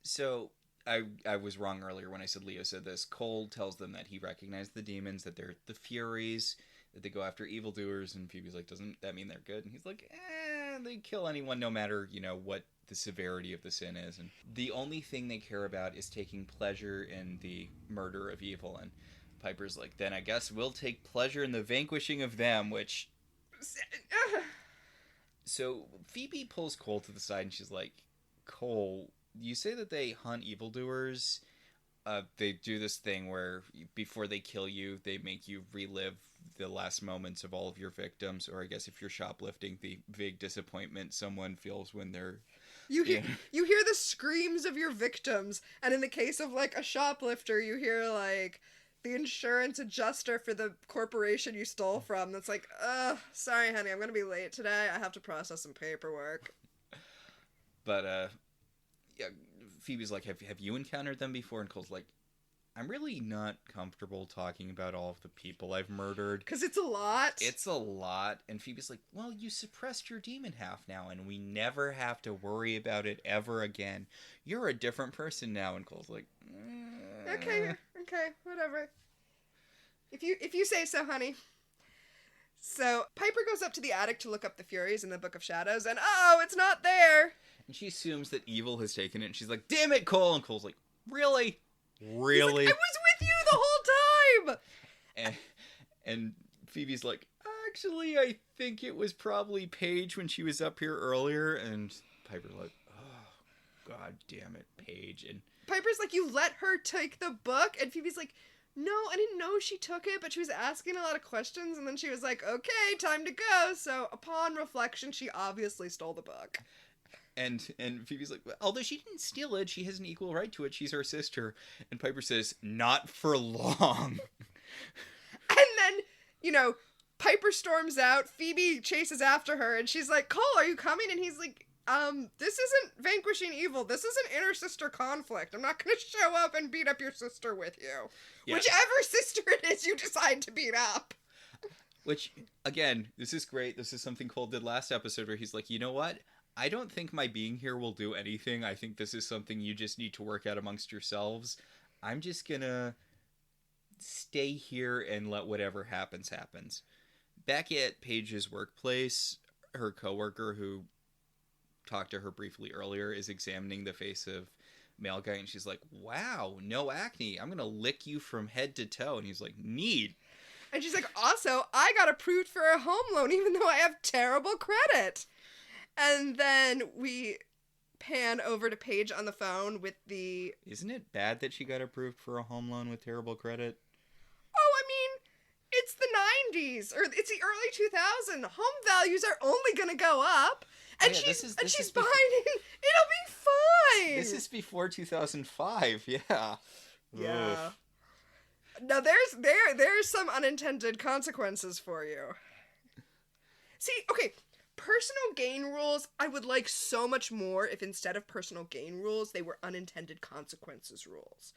So, I was wrong earlier when I said Leo said this. Cole tells them that he recognized the demons, that they're the Furies, that they go after evildoers, and Phoebe's like, doesn't that mean they're good? And he's like, they kill anyone no matter, you know, what the severity of the sin is. And the only thing they care about is taking pleasure in the murder of evil. And Piper's like, then I guess we'll take pleasure in the vanquishing of them, which... So Phoebe pulls Cole to the side and she's like, Cole, you say that they hunt evildoers. They do this thing where before they kill you, they make you relive the last moments of all of your victims. Or I guess if you're shoplifting, the vague disappointment someone feels when they're... You hear the screams of your victims. And in the case of, like, a shoplifter, you hear, like, the insurance adjuster for the corporation you stole from that's like, sorry, honey, I'm going to be late today. I have to process some paperwork. But yeah, Phoebe's like, have you encountered them before? And Cole's like, I'm really not comfortable talking about all of the people I've murdered. Because it's a lot. It's a lot. And Phoebe's like, well, you suppressed your demon half now, and we never have to worry about it ever again. You're a different person now. And Cole's like, Okay, whatever. If you say so, honey. So, Piper goes up to the attic to look up the Furies in the Book of Shadows, and it's not there! And she assumes that evil has taken it, and she's like, damn it, Cole! And Cole's like, really? Really? He's like, I was with you the whole time! And Phoebe's like, actually, I think it was probably Paige when she was up here earlier. And Piper's like, oh, god damn it, Paige. And Piper's like, you let her take the book? And Phoebe's like, no, I didn't know she took it, but she was asking a lot of questions, and then she was like, okay, time to go. So, upon reflection, she obviously stole the book. And Phoebe's like, although she didn't steal it, she has an equal right to it. She's her sister. And Piper says, not for long. And then, Piper storms out. Phoebe chases after her, and she's like, Cole, are you coming? And he's like, this isn't vanquishing evil. This is an inter-sister conflict. I'm not going to show up and beat up your sister with you. Yeah. Whichever sister it is you decide to beat up. Which, again, this is great. This is something Cole did last episode where he's like, you know what? I don't think my being here will do anything. I think this is something you just need to work out amongst yourselves. I'm just gonna stay here and let whatever happens, happens. Back at Paige's workplace, her coworker who talked to her briefly earlier is examining the face of male guy, and she's like, wow, no acne. I'm gonna lick you from head to toe. And he's like, neat. And she's like, also, I got approved for a home loan even though I have terrible credit. And then we pan over to Paige on the phone with the... Isn't it bad that she got approved for a home loan with terrible credit? Oh, I mean, it's the 90s, or it's the early 2000s. Home values are only going to go up, and she's behind it. It'll be fine. This is before 2005, yeah. Yeah. Oof. Now, there's some unintended consequences for you. See, okay... Personal gain rules, I would like so much more if instead of personal gain rules, they were unintended consequences rules.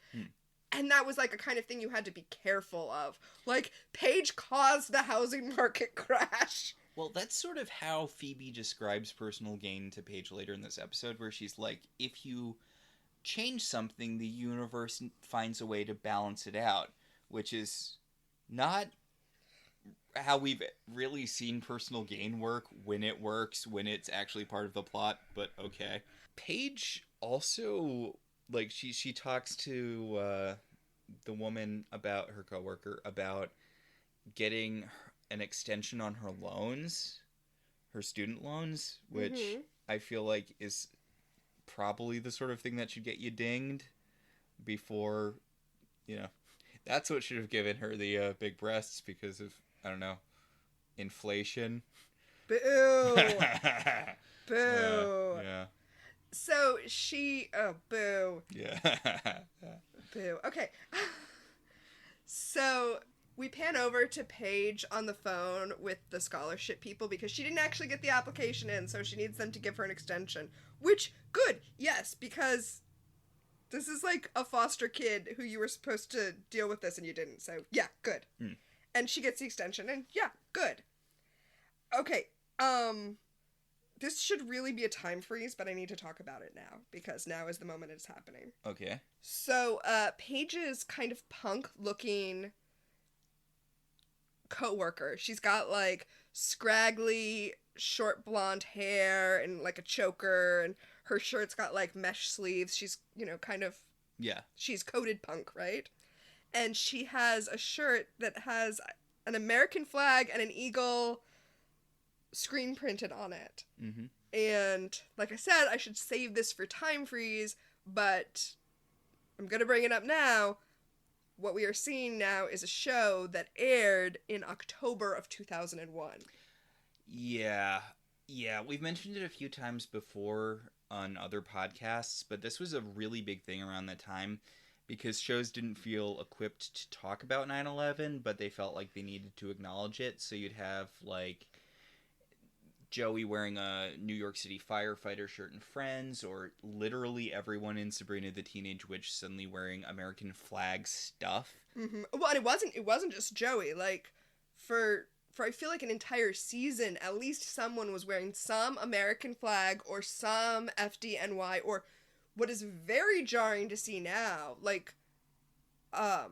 And that was like a kind of thing you had to be careful of. Like, Paige caused the housing market crash. Well, that's sort of how Phoebe describes personal gain to Paige later in this episode, where she's like, if you change something, the universe finds a way to balance it out, which is not... how we've really seen personal gain work when it works, when it's actually part of the plot, but okay. Paige also, like, she talks to the woman about her coworker about getting an extension on her loans, her student loans, which I feel like is probably the sort of thing that should get you dinged before, that's what should have given her the big breasts because of, I don't know, inflation. Boo. Boo. Yeah. So she... Oh, boo. Yeah. Boo. Okay. So we pan over to Paige on the phone with the scholarship people because she didn't actually get the application in, so she needs them to give her an extension. Which, good. Yes, because this is like a foster kid who you were supposed to deal with this and you didn't. So, yeah, good. And she gets the extension, and yeah, good. Okay, this should really be a time freeze, but I need to talk about it now, because now is the moment it's happening. Okay. So, Paige's kind of punk-looking coworker, she's got, like, scraggly, short blonde hair, and, like, a choker, and her shirt's got, like, mesh sleeves. She's, kind of... Yeah. She's coded punk, right? And she has a shirt that has an American flag and an eagle screen printed on it. Mm-hmm. And, like I said, I should save this for time freeze, but I'm going to bring it up now. What we are seeing now is a show that aired in October of 2001. Yeah. Yeah, we've mentioned it a few times before on other podcasts, but this was a really big thing around that time. Because shows didn't feel equipped to talk about 9/11, but they felt like they needed to acknowledge it. So you'd have, like, Joey wearing a New York City firefighter shirt in Friends, or literally everyone in Sabrina the Teenage Witch suddenly wearing American flag stuff. Mm-hmm. Well, and it wasn't just Joey. Like, for I feel like an entire season, at least someone was wearing some American flag or some FDNY, or what is very jarring to see now, like, a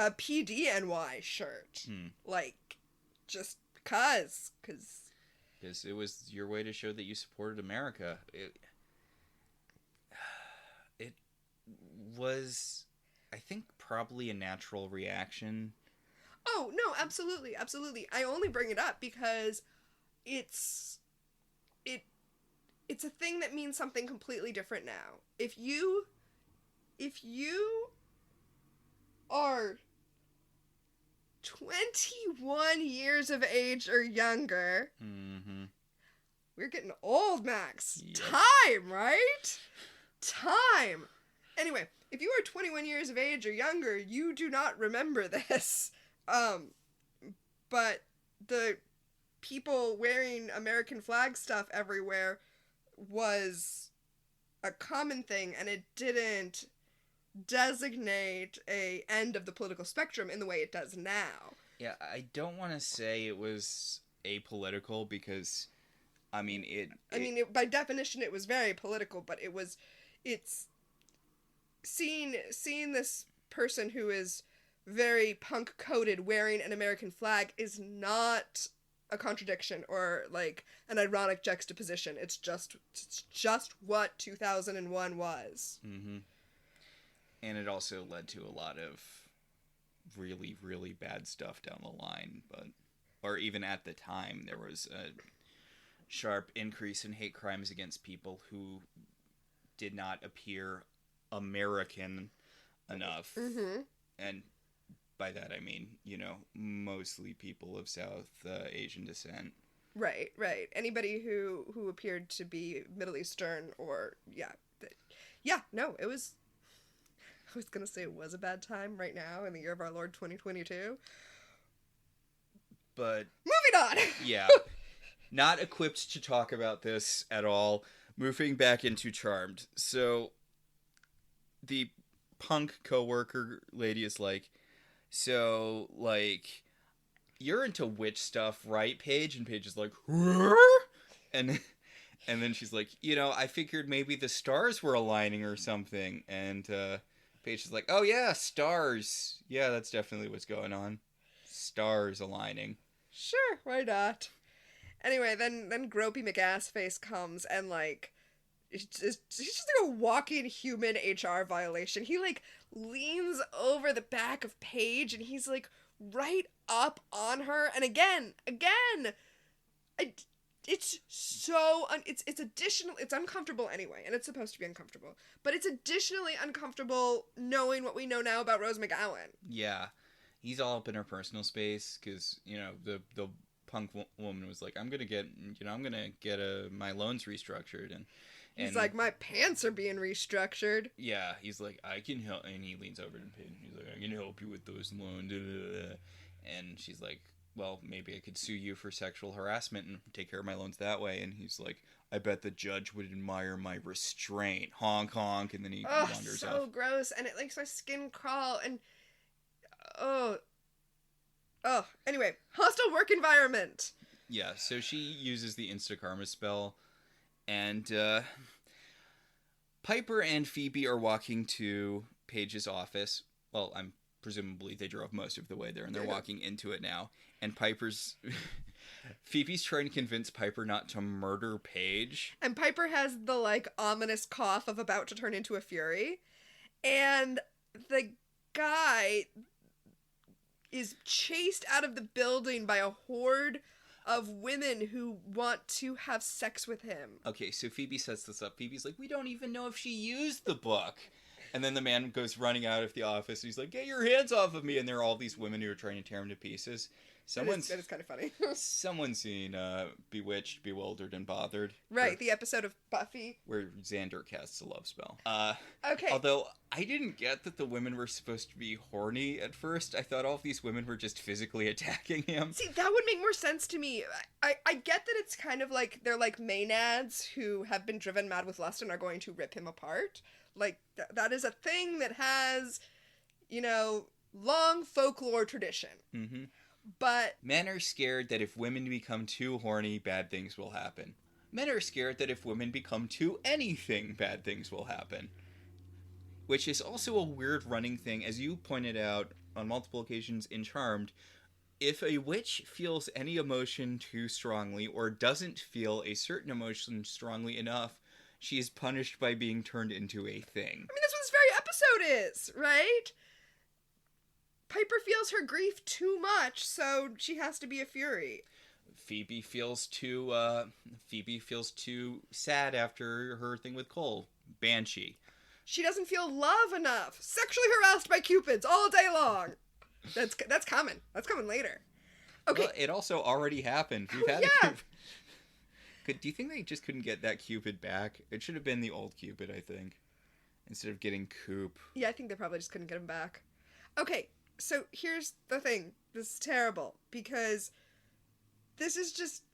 PDNY shirt. Like, just because it was your way to show that you supported America. It was, I think, probably a natural reaction. Oh, no, absolutely. I only bring it up because it's a thing that means something completely different now. If you are 21 years of age or younger, we're getting old, Max. Yep. Time, right? Time. Anyway, if you are 21 years of age or younger, you do not remember this. But the people wearing American flag stuff everywhere was a common thing, and it didn't designate a end of the political spectrum in the way it does now. Yeah, I don't want to say it was apolitical because, I mean, by definition it was very political, but it's seeing this person who is very punk coded wearing an American flag is not a contradiction or like an ironic juxtaposition. It's just what 2001 was. And it also led to a lot of really, really bad stuff down the line. Or even at the time, there was a sharp increase in hate crimes against people who did not appear American enough. And by that I mean, mostly people of South Asian descent. Right. Anybody who appeared to be Middle Eastern or, it was... I was going to say it was a bad time right now in the year of our Lord 2022. But... moving on! Yeah. Not equipped to talk about this at all. Moving back into Charmed. So, the punk coworker lady is like, so, like, you're into witch stuff, right, Paige? And Paige is like, and then she's like, I figured maybe the stars were aligning or something. And Paige is like, oh yeah, stars. Yeah, that's definitely what's going on. Stars aligning. Sure, why not? Anyway, then Gropey McAssface comes and, like, he's just like a walking human HR violation. He, like, leans over the back of Paige and he's, like, right up on her. And again, it's so... it's uncomfortable anyway, and it's supposed to be uncomfortable. But it's additionally uncomfortable knowing what we know now about Rose McGowan. Yeah. He's all up in her personal space, because, the punk woman was like, I'm gonna get my loans restructured, and he's like, my pants are being restructured. Yeah, he's like, I can help, and he leans over to Paige, and he's like, I can help you with those loans, and she's like, well, maybe I could sue you for sexual harassment and take care of my loans that way. And he's like, I bet the judge would admire my restraint. Honk, honk. And then he wanders off. So gross. And it makes my skin crawl. And, anyway, hostile work environment. Yeah, so she uses the Insta-Karma spell. And Piper and Phoebe are walking to Paige's office. Well, presumably they drove most of the way there, and they're walking into it now. And Phoebe's trying to convince Piper not to murder Paige. And Piper has the, like, ominous cough of about to turn into a fury. And the guy is chased out of the building by a horde of women who want to have sex with him. Okay, so Phoebe sets this up. Phoebe's like, we don't even know if she used the book. And then the man goes running out of the office, and he's like, get your hands off of me. And there are all these women who are trying to tear him to pieces. That is kind of funny. Someone's seen Bewitched, Bewildered, and Bothered. Right, the episode of Buffy. Where Xander casts a love spell. Okay. Although, I didn't get that the women were supposed to be horny at first. I thought all of these women were just physically attacking him. See, that would make more sense to me. I get that it's kind of like, they're like maenads who have been driven mad with lust and are going to rip him apart. Like, that is a thing that has, long folklore tradition. Mm-hmm. But men are scared that if women become too horny, bad things will happen. Men are scared that if women become too anything, bad things will happen. Which is also a weird running thing, as you pointed out on multiple occasions in Charmed. If a witch feels any emotion too strongly, or doesn't feel a certain emotion strongly enough, she is punished by being turned into a thing. I mean, that's what this very episode is, right? Piper feels her grief too much, so she has to be a fury. Phoebe feels too sad after her thing with Cole. Banshee. She doesn't feel love enough. Sexually harassed by cupids all day long. That's coming. That's coming later. Okay. Well, it also already happened. We've had a Cupid. Do you think they just couldn't get that Cupid back? It should have been the old Cupid, I think, instead of getting Coop. Yeah, I think they probably just couldn't get him back. Okay. So here's the thing. This is terrible because this is just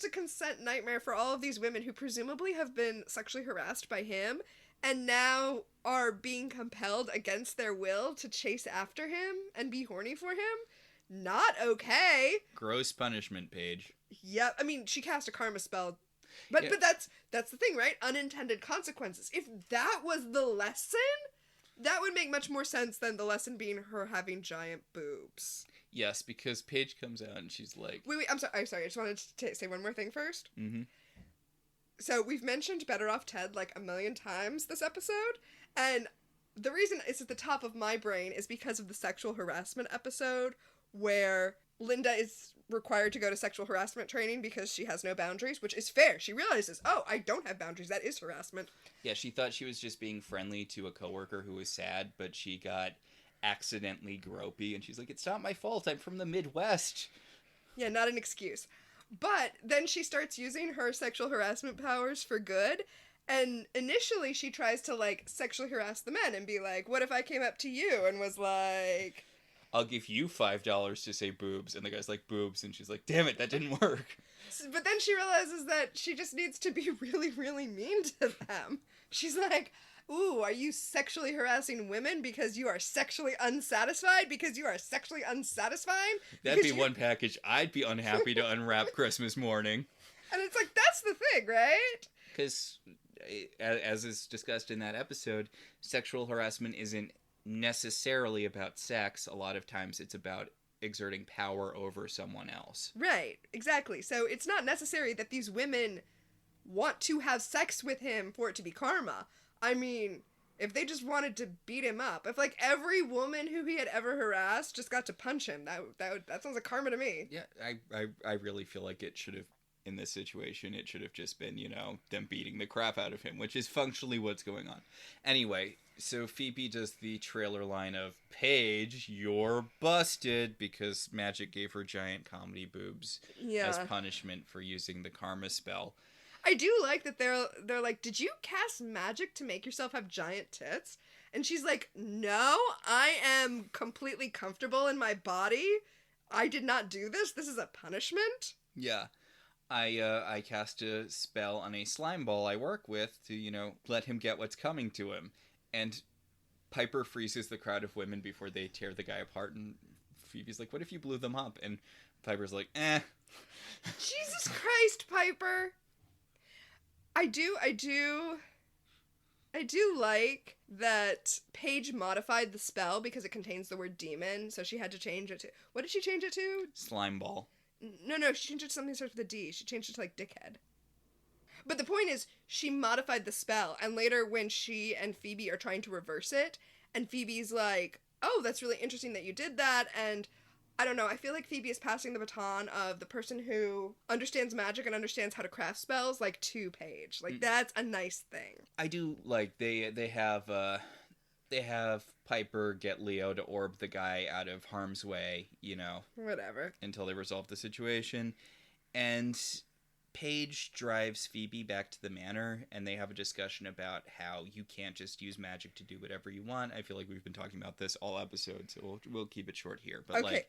a consent nightmare for all of these women who presumably have been sexually harassed by him and now are being compelled against their will to chase after him and be horny for him. Not okay. Gross punishment, Paige. Yep. I mean, she cast a karma spell. But that's the thing, right? Unintended consequences. If that was the lesson, that would make much more sense than the lesson being her having giant boobs. Yes, because Paige comes out and she's like... Wait, I'm sorry. I just wanted to say one more thing first. Mm-hmm. So we've mentioned Better Off Ted like a million times this episode, and the reason it's at the top of my brain is because of the sexual harassment episode where Linda is required to go to sexual harassment training because she has no boundaries, which is fair. She realizes, oh, I don't have boundaries. That is harassment. Yeah, she thought she was just being friendly to a coworker who was sad, but she got accidentally gropey, and she's like, it's not my fault. I'm from the Midwest. Yeah, not an excuse. But then she starts using her sexual harassment powers for good, and initially she tries to, like, sexually harass the men and be like, what if I came up to you and was like... I'll give you $5 to say boobs. And the guy's like, boobs. And she's like, damn it, that didn't work. But then she realizes that she just needs to be really, really mean to them. She's like, ooh, are you sexually harassing women because you are sexually unsatisfied? Because you are sexually unsatisfying? That'd be one package I'd be unhappy to unwrap Christmas morning. And it's like, that's the thing, right? Because, as is discussed in that episode, sexual harassment isn't necessarily about sex. A lot of times it's about exerting power over someone else. Right, exactly. So it's not necessary that these women want to have sex with him for it to be karma. I mean, if they just wanted to beat him up, if like every woman who he had ever harassed just got to punch him, that sounds like karma to me. Yeah, I really feel like it should have, in this situation, it should have just been, them beating the crap out of him, which is functionally what's going on. Anyway, so Phoebe does the trailer line of, Paige, you're busted, because Magic gave her giant comedy boobs as punishment for using the karma spell. I do like that they're like, did you cast magic to make yourself have giant tits? And she's like, no, I am completely comfortable in my body. I did not do this. This is a punishment. Yeah. I cast a spell on a slime ball I work with to, let him get what's coming to him. And Piper freezes the crowd of women before they tear the guy apart, and Phoebe's like, what if you blew them up? And Piper's like, Jesus Christ, Piper! I do like that Paige modified the spell because it contains the word demon, so she had to change it to... What did she change it to? Slime ball. No, she changed it to something that starts with a D. She changed it to, like, dickhead. But the point is, she modified the spell, and later when she and Phoebe are trying to reverse it, and Phoebe's like, oh, that's really interesting that you did that, and I don't know, I feel like Phoebe is passing the baton of the person who understands magic and understands how to craft spells, like, to Paige. Like, that's a nice thing. I do like, they have, they have Piper get Leo to orb the guy out of harm's way, Whatever. until they resolve the situation. And Paige drives Phoebe back to the manor, and they have a discussion about how you can't just use magic to do whatever you want. I feel like we've been talking about this all episode, so we'll keep it short here. But okay.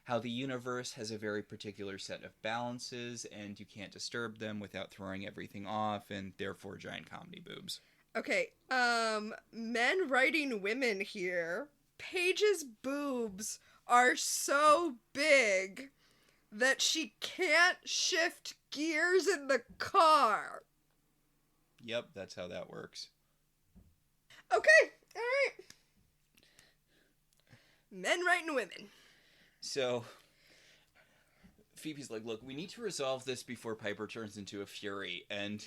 How the universe has a very particular set of balances, and you can't disturb them without throwing everything off, and therefore giant comedy boobs. Okay, men writing women here. Paige's boobs are so big that she can't shift gears in the car. Yep, that's how that works. Okay, alright. Men writing women. So, Phoebe's like, look, we need to resolve this before Piper turns into a fury. And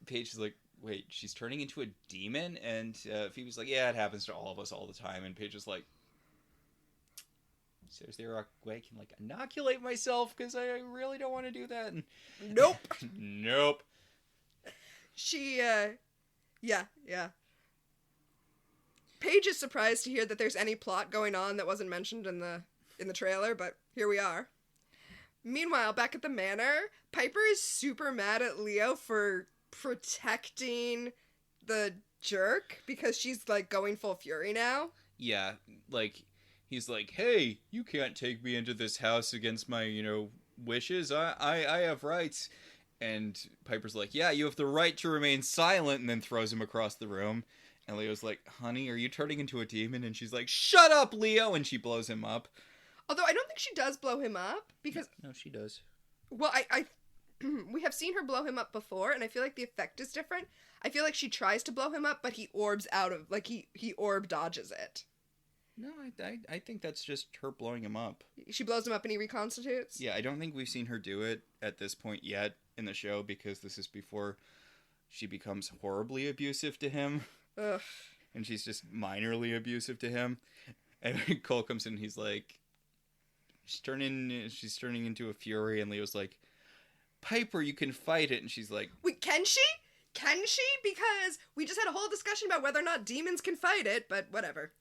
Paige is like, wait, she's turning into a demon? And Phoebe's like, yeah, it happens to all of us all the time. And Paige is like, so is there a way I can, inoculate myself? Because I really don't want to do that. And nope. Nope. She, yeah. Paige is surprised to hear that there's any plot going on that wasn't mentioned in the trailer, but here we are. Meanwhile, back at the manor, Piper is super mad at Leo for protecting the jerk because she's, going full fury now. Yeah, he's like, hey, you can't take me into this house against my, wishes. I have rights. And Piper's like, yeah, you have the right to remain silent, and then throws him across the room. And Leo's like, honey, are you turning into a demon? And she's like, shut up, Leo! And she blows him up. Although I don't think she does blow him up, because... No, she does. Well, I we have seen her blow him up before, and I feel like the effect is different. I feel like she tries to blow him up, but he orbs out of... he orb dodges it. No, I think that's just her blowing him up. She blows him up and he reconstitutes? Yeah, I don't think we've seen her do it at this point yet in the show, because this is before she becomes horribly abusive to him. Ugh. And she's just minorly abusive to him. And Cole comes in and he's like... She's turning into a fury, and Leo's like, Piper, you can fight it. And she's like... Wait, can she? Can she? Because we just had a whole discussion about whether or not demons can fight it, but whatever.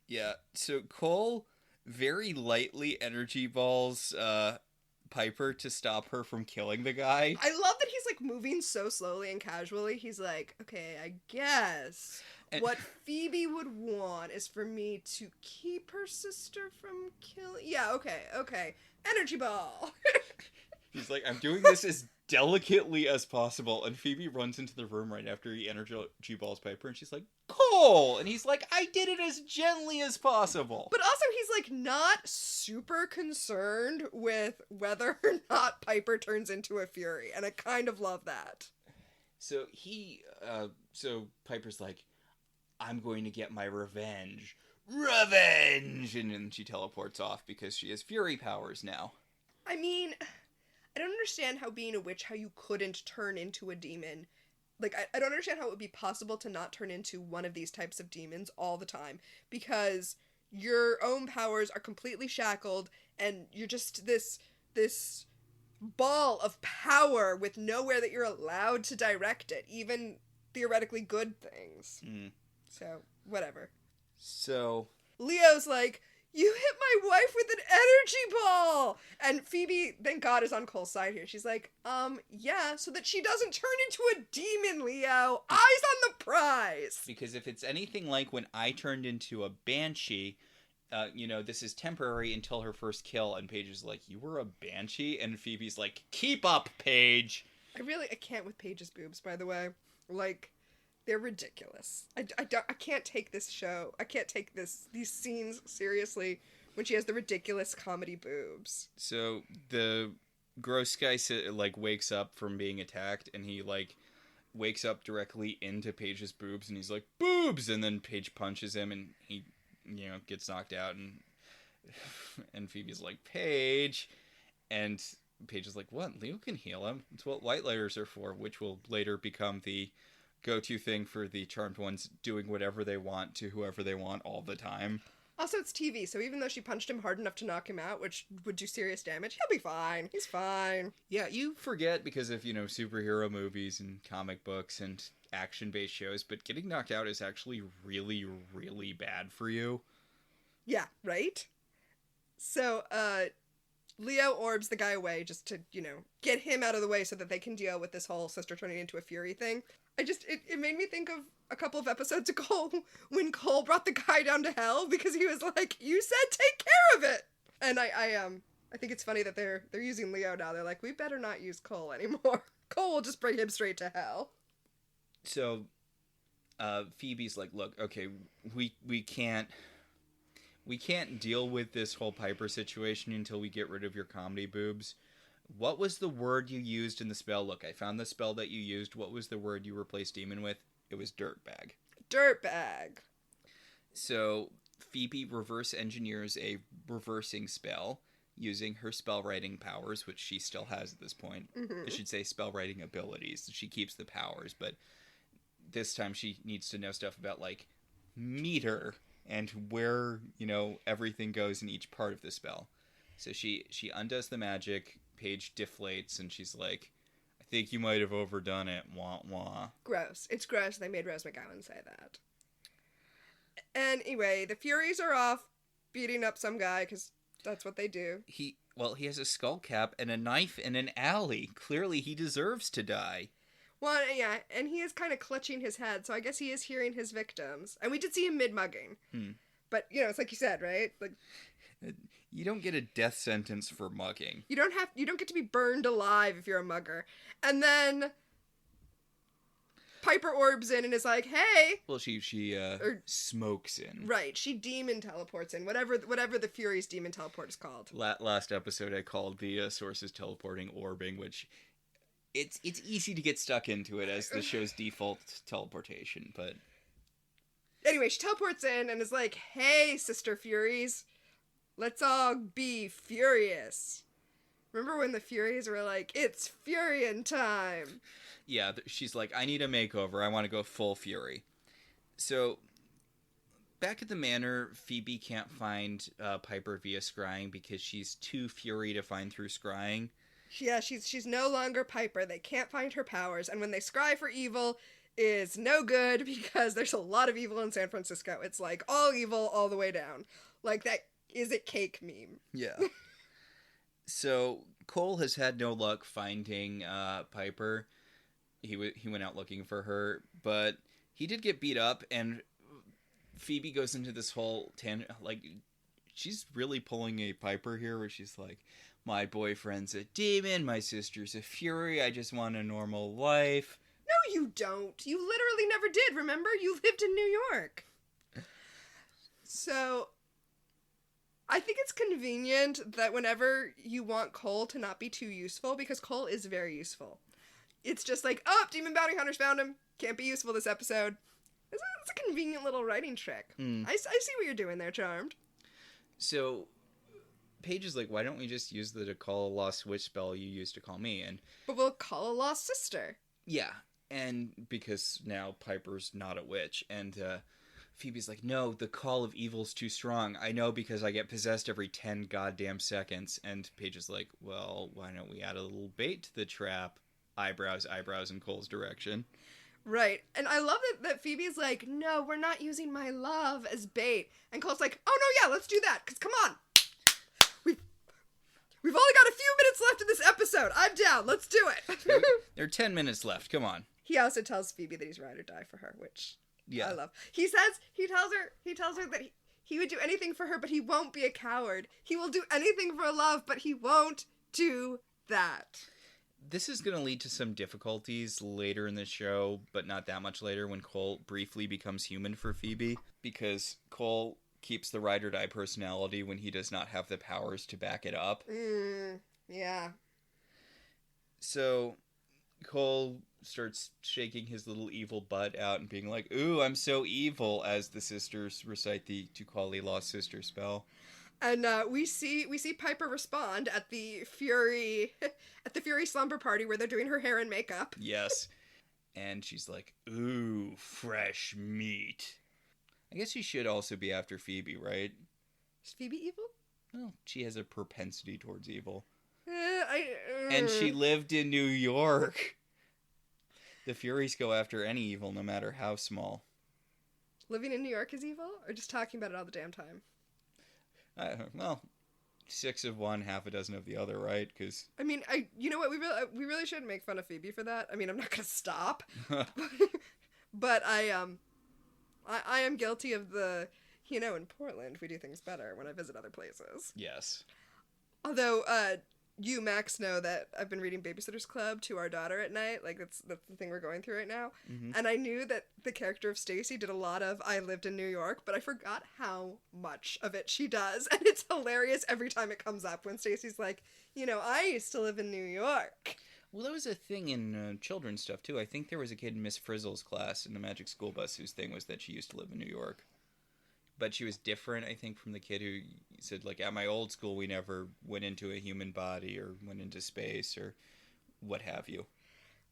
Yeah, so Cole very lightly energy balls Piper to stop her from killing the guy. I love that he's, moving so slowly and casually. He's like, okay, I guess what Phoebe would want is for me to keep her sister from killing... Yeah, okay. Energy ball! He's like, I'm doing this as delicately as possible. And Phoebe runs into the room right after he energy balls Piper, and she's like, Cole! And he's like, I did it as gently as possible. But also, he's, not super concerned with whether or not Piper turns into a fury. And I kind of love that. So so Piper's like, I'm going to get my revenge. Revenge! And then she teleports off because she has fury powers now. I mean... I don't understand how being a witch, how you couldn't turn into a demon. I don't understand how it would be possible to not turn into one of these types of demons all the time. Because your own powers are completely shackled, and you're just this ball of power with nowhere that you're allowed to direct it. Even theoretically good things. Mm. So, whatever. So... Leo's like... You hit my wife with an energy ball! And Phoebe, thank God, is on Cole's side here. She's like, yeah, so that she doesn't turn into a demon, Leo. Eyes on the prize! Because if it's anything like when I turned into a banshee, this is temporary until her first kill. And Paige is like, you were a banshee? And Phoebe's like, keep up, Paige! I can't with Paige's boobs, by the way. They're ridiculous. I can't take this show. I can't take these scenes seriously when she has the ridiculous comedy boobs. So the gross guy wakes up from being attacked, and he wakes up directly into Paige's boobs, and he's like, boobs! And then Paige punches him, and he gets knocked out, and Phoebe's like, Paige! And Paige is like, what? Leo can heal him. It's what white lighters are for, which will later become the go-to thing for the Charmed ones, doing whatever they want to whoever they want all the time. Also, it's TV, so even though she punched him hard enough to knock him out, which would do serious damage, he'll be fine. He's fine. Yeah, you forget because of, superhero movies and comic books and action-based shows, but getting knocked out is actually really, really bad for you. Yeah, right? So, Leo orbs the guy away just to, get him out of the way so that they can deal with this whole sister turning into a Fury thing. It made me think of a couple of episodes ago when Cole brought the guy down to hell because he was like, you said take care of it! And I think it's funny that they're using Leo now. They're like, we better not use Cole anymore. Cole will just bring him straight to hell. So, Phoebe's like, look, okay, we can't deal with this whole Piper situation until we get rid of your comedy boobs. What was the word you used in the spell? Look, I found the spell that you used. What was the word you replaced demon with? It was dirtbag. Dirtbag. So Phoebe reverse engineers a reversing spell using her spell writing powers, which she still has at this point. Mm-hmm. I should say spell writing abilities. She keeps the powers, but this time she needs to know stuff about, like, meter and where, everything goes in each part of the spell. So she undoes the magic, Paige deflates, and she's like, I think you might have overdone it, wah wah. Gross. It's gross they made Rose McGowan say that. Anyway, the Furies are off beating up some guy, because that's what they do. He has a skull cap and a knife in an alley. Clearly he deserves to die. Well, yeah, and he is kind of clutching his head, so I guess he is hearing his victims. And we did see him mid-mugging. But, it's like you said, right? Like, you don't get a death sentence for mugging. You don't get to be burned alive if you're a mugger. And then Piper orbs in and is like, hey! Well, she smokes in. Right, she demon teleports in. Whatever the Fury's demon teleport is called. Last episode I called the sources teleporting orbing, which... It's easy to get stuck into it as the show's default teleportation, but... Anyway, she teleports in and is like, hey, Sister Furies, let's all be furious. Remember when the Furies were like, it's Furion time? Yeah, she's like, I need a makeover. I want to go full Fury. So, back at the Manor, Phoebe can't find Piper via scrying because she's too Fury to find through scrying. Yeah, she's no longer Piper. They can't find her powers, and when they scry for evil, is no good because there's a lot of evil in San Francisco. It's like all evil all the way down. Like that is a cake meme. Yeah. So Cole has had no luck finding Piper. He went out looking for her, but he did get beat up, and Phoebe goes into this whole she's really pulling a Piper here where she's like, my boyfriend's a demon, my sister's a Fury, I just want a normal life. No, you don't. You literally never did, remember? You lived in New York. So, I think it's convenient that whenever you want Cole to not be too useful, because Cole is very useful. It's just like, oh, demon bounty hunters found him. Can't be useful this episode. It's a convenient little writing trick. I see what you're doing there, Charmed. So... Paige is like, why don't we just use the to call a lost witch spell you used to call me? But we'll call a lost sister. Yeah, and because now Piper's not a witch, and Phoebe's like, no, the call of evil's too strong. I know because I get possessed every 10 goddamn seconds. And Paige is like, well, why don't we add a little bait to the trap? Eyebrows in Cole's direction. Right, and I love that Phoebe's like, no, we're not using my love as bait. And Cole's like, oh no, yeah, let's do that, because come on. We've only got a few minutes left in this episode. I'm down. Let's do it. There are 10 minutes left. Come on. He also tells Phoebe that he's ride or die for her, which I love. He tells her that he would do anything for her, but he won't be a coward. He will do anything for love, but he won't do that. This is going to lead to some difficulties later in the show, but not that much later when Cole briefly becomes human for Phoebe, because Cole keeps the ride or die personality when he does not have the powers to back it up. Yeah. So Cole starts shaking his little evil butt out and being like, ooh, I'm so evil, as the sisters recite the To Call a Lost Sister spell. And we see Piper respond at the Fury slumber party where they're doing her hair and makeup. Yes. And she's like, ooh, fresh meat. I guess he should also be after Phoebe, right? Is Phoebe evil? Well, she has a propensity towards evil. I And she lived in New York. The Furies go after any evil, no matter how small. Living in New York is evil? Or just talking about it all the damn time? Well, 6 of one, half a dozen of the other, right? Because I mean, you know what? We really shouldn't make fun of Phoebe for that. I mean, I'm not gonna stop, but I am guilty of the, in Portland we do things better when I visit other places. Yes. Although, you, Max, know that I've been reading Babysitter's Club to our daughter at night. Like, that's the thing we're going through right now. Mm-hmm. And I knew that the character of Stacy did a lot of I lived in New York, but I forgot how much of it she does. And it's hilarious every time it comes up when Stacy's like, I used to live in New York. Well, that was a thing in children's stuff, too. I think there was a kid in Miss Frizzle's class in the Magic School Bus whose thing was that she used to live in New York. But she was different, I think, from the kid who said, like, at my old school, we never went into a human body or went into space or what have you.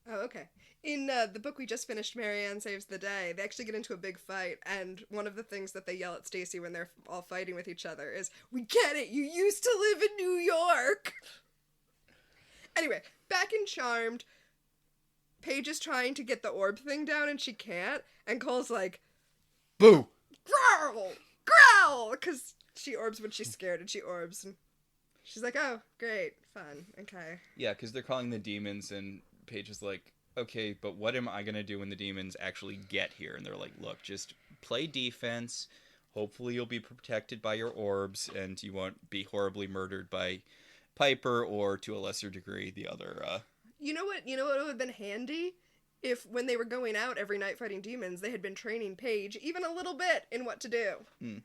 Oh, okay. In the book we just finished, Marianne Saves the Day, they actually get into a big fight, and one of the things that they yell at Stacy when they're all fighting with each other is, "We get it! You used to live in New York!" Anyway, back in Charmed, Paige is trying to get the orb thing down, and she can't, and Cole's like, "Boo! Growl! Growl!" Because she orbs when she's scared, and she orbs, and she's like, "Oh, great, fun, okay." Yeah, because they're calling the demons, and Paige is like, "Okay, but what am I going to do when the demons actually get here?" And they're like, "Look, just play defense. Hopefully you'll be protected by your orbs, and you won't be horribly murdered by Piper, or to a lesser degree, the other, You know what would have been handy? If when they were going out every night fighting demons, they had been training Paige even a little bit in what to do.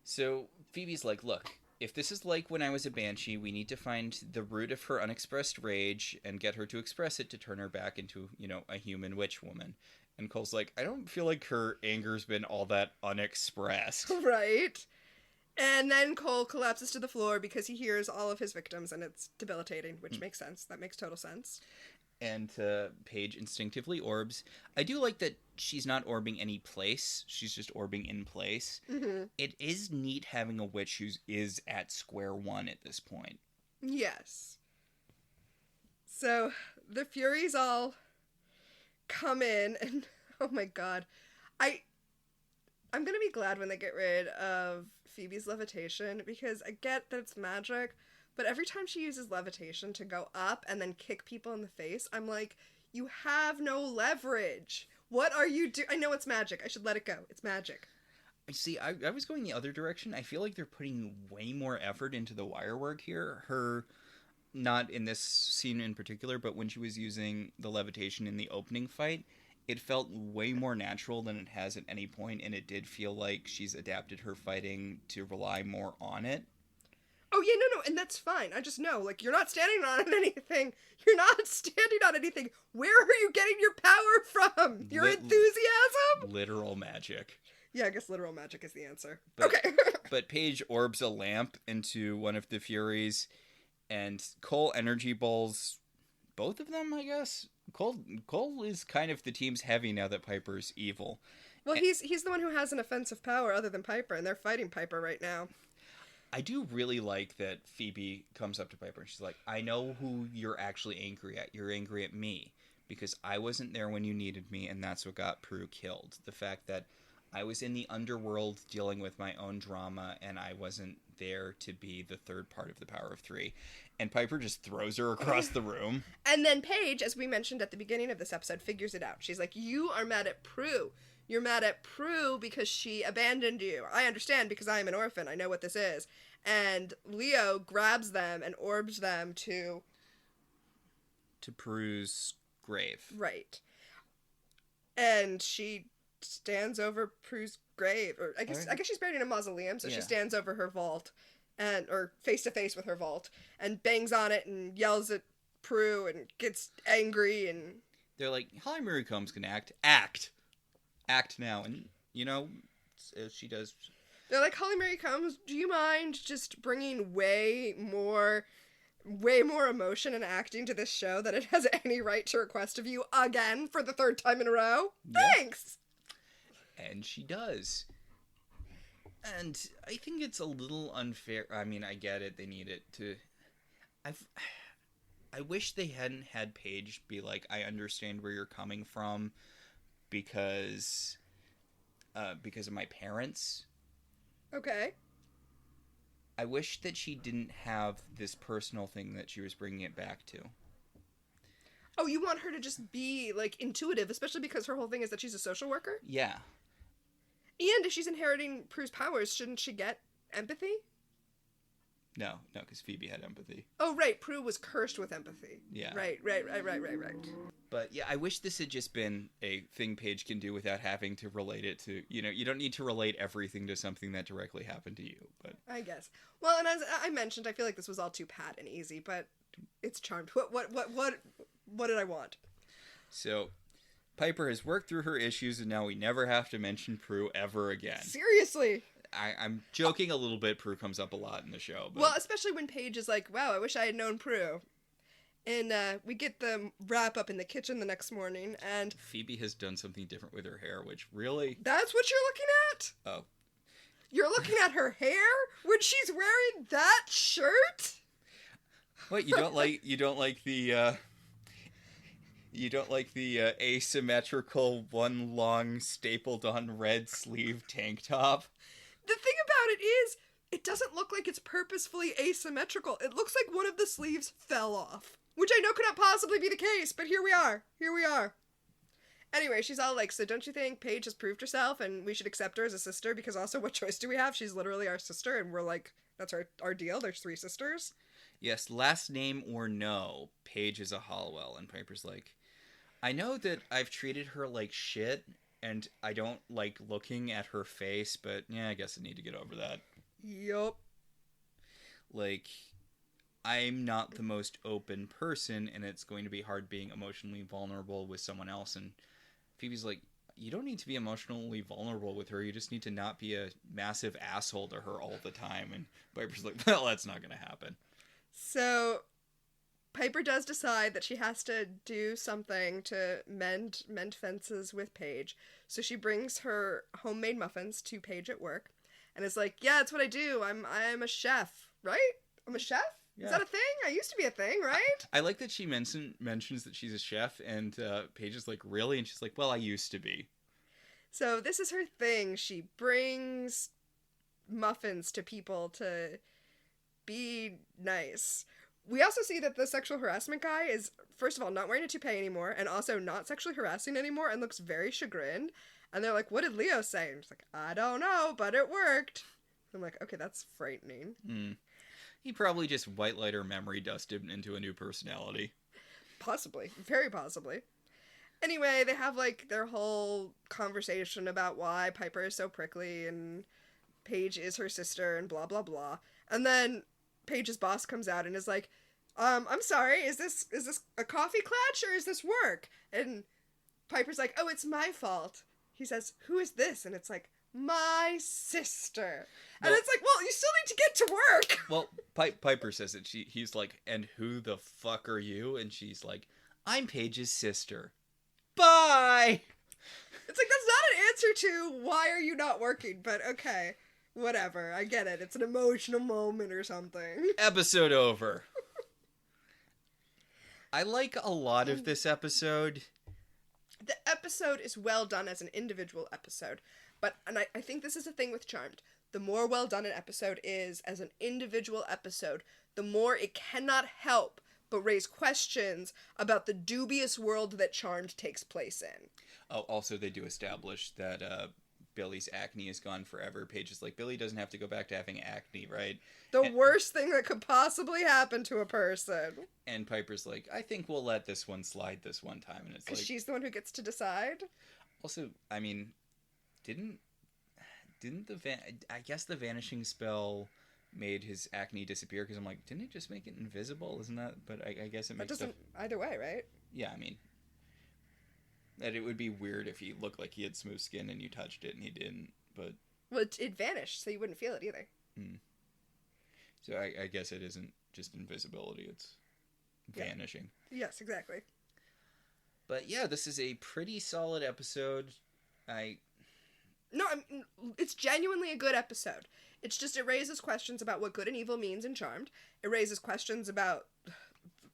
So Phoebe's like, "Look, if this is like when I was a banshee, we need to find the root of her unexpressed rage and get her to express it to turn her back into, a human witch woman." And Cole's like, "I don't feel like her anger's been all that unexpressed." Right. And then Cole collapses to the floor because he hears all of his victims, and it's debilitating, which makes sense. That makes total sense. And Paige instinctively orbs. I do like that she's not orbing any place. She's just orbing in place. Mm-hmm. It is neat having a witch who is at square one at this point. Yes. So the Furies all come in, and oh my god. I'm going to be glad when they get rid of Phoebe's levitation, because I get that it's magic, but every time she uses levitation to go up and then kick people in the face, I'm like, you have no leverage. What are you doing? I know it's magic. I should let it go. It's magic. See, I was going the other direction. I feel like they're putting way more effort into the wire work here. Her, not in this scene in particular, but when she was using the levitation in the opening fight, it felt way more natural than it has at any point, and it did feel like she's adapted her fighting to rely more on it. Oh, yeah, no, and that's fine. I just know, like, you're not standing on anything. You're not standing on anything. Where are you getting your power from? Your enthusiasm? Literal magic. Yeah, I guess literal magic is the answer. But, okay. But Paige orbs a lamp into one of the Furies, and Cole energy balls both of them, I guess. Cole is kind of the team's heavy now that Piper's evil. Well, he's the one who has an offensive power other than Piper, and they're fighting Piper right now. I do really like that Phoebe comes up to Piper and she's like, "I know who you're actually angry at. You're angry at me because I wasn't there when you needed me, and that's what got Prue killed. The fact that I was in the underworld dealing with my own drama, and I wasn't there to be the third part of the Power of Three." And Piper just throws her across the room. And then Paige, as we mentioned at the beginning of this episode, figures it out. She's like, "You are mad at Prue. You're mad at Prue because she abandoned you. I understand because I am an orphan. I know what this is." And Leo grabs them and orbs them to Prue's grave. Right. And she stands over Prue's grave, or I guess she's buried in a mausoleum, so she stands over her vault, or face to face with her vault, and bangs on it and yells at Prue and gets angry, and they're like, "Holly Marie Combs can act now," and she does. They're like, "Holly Marie Combs, do you mind just bringing way more emotion and acting to this show that it has any right to request of you again for the third time in a row? Yeah. Thanks!" And she does. And I think it's a little unfair. I mean, I get it. They need it to... I wish they hadn't had Paige be like, I understand where you're coming from because of my parents. Okay. I wish that she didn't have this personal thing that she was bringing it back to. Oh, you want her to just be, like, intuitive, especially because her whole thing is that she's a social worker? Yeah. And if she's inheriting Prue's powers, shouldn't she get empathy? No, because Phoebe had empathy. Oh, right. Prue was cursed with empathy. Yeah. Right. But yeah, I wish this had just been a thing Paige can do without having to relate it to, you don't need to relate everything to something that directly happened to you, but... I guess. Well, and as I mentioned, I feel like this was all too pat and easy, but it's charmed. What did I want? So, Piper has worked through her issues, and now we never have to mention Prue ever again. Seriously? I'm joking a little bit. Prue comes up a lot in the show. But... Well, especially when Paige is like, wow, I wish I had known Prue. And we get the wrap up in the kitchen the next morning, and... Phoebe has done something different with her hair, which really... That's what you're looking at? Oh. You're looking at her hair when she's wearing that shirt? What, you don't like the asymmetrical one long stapled on red sleeve tank top? The thing about it is, it doesn't look like it's purposefully asymmetrical. It looks like one of the sleeves fell off. Which I know could not possibly be the case, but here we are. Anyway, she's all like, so don't you think Paige has proved herself and we should accept her as a sister? Because also, what choice do we have? She's literally our sister, and we're like, that's our deal. There's 3 sisters. Yes, last name or no, Paige is a Halliwell. And Piper's like, I know that I've treated her like shit, and I don't like looking at her face, but yeah, I guess I need to get over that. Yup. Like, I'm not the most open person, and it's going to be hard being emotionally vulnerable with someone else. And Phoebe's like, you don't need to be emotionally vulnerable with her. You just need to not be a massive asshole to her all the time. And Piper's like, well, that's not going to happen. So Piper does decide that she has to do something to mend fences with Paige. So she brings her homemade muffins to Paige at work and is like, yeah, that's what I do. I'm a chef, right? I'm a chef? Yeah. Is that a thing? I used to be a thing, right? I like that she mentions that she's a chef, and Paige is like, really? And she's like, well, I used to be. So this is her thing. She brings muffins to people to be nice. We also see that the sexual harassment guy is, first of all, not wearing a toupee anymore, and also not sexually harassing anymore, and looks very chagrined. And they're like, what did Leo say? And she's like, I don't know, but it worked. I'm like, okay, that's frightening. He probably just white lighter memory dusted into a new personality. Possibly. Very possibly. Anyway, they have, like, their whole conversation about why Piper is so prickly, and Paige is her sister, and blah, blah, blah. And then Paige's boss comes out and is like, I'm sorry, is this a coffee clutch, or is this work? And Piper's like, oh, it's my fault. He says, who is this? And it's like, my sister. And it's like, well, you still need to get to work. Well, Piper says it. He's like, and who the fuck are you? And she's like, I'm Paige's sister. Bye! It's like, that's not an answer to why are you not working, but okay. Whatever, I get it. It's an emotional moment or something. Episode over. I like a lot of this episode. The episode is well done as an individual episode, and I think this is the thing with Charmed. The more well done an episode is as an individual episode, the more it cannot help but raise questions about the dubious world that Charmed takes place in. Oh, also they do establish that Billy's acne is gone forever. Paige is like, Billy doesn't have to go back to having acne, right? The worst thing that could possibly happen to a person. And Piper's like, I think we'll let this one slide this one time. And it's like, she's the one who gets to decide. Also, I mean, didn't I guess the vanishing spell made his acne disappear? Because I'm like, didn't it just make it invisible? Isn't that? But I guess it makes that doesn't either way, right? Yeah, I mean, that it would be weird if he looked like he had smooth skin and you touched it and he didn't. But well, it vanished, so you wouldn't feel it either. So I guess it isn't just invisibility; it's vanishing. Yes, exactly. But yeah, this is a pretty solid episode. No, it's genuinely a good episode. It's just, it raises questions about what good and evil means in Charmed. It raises questions about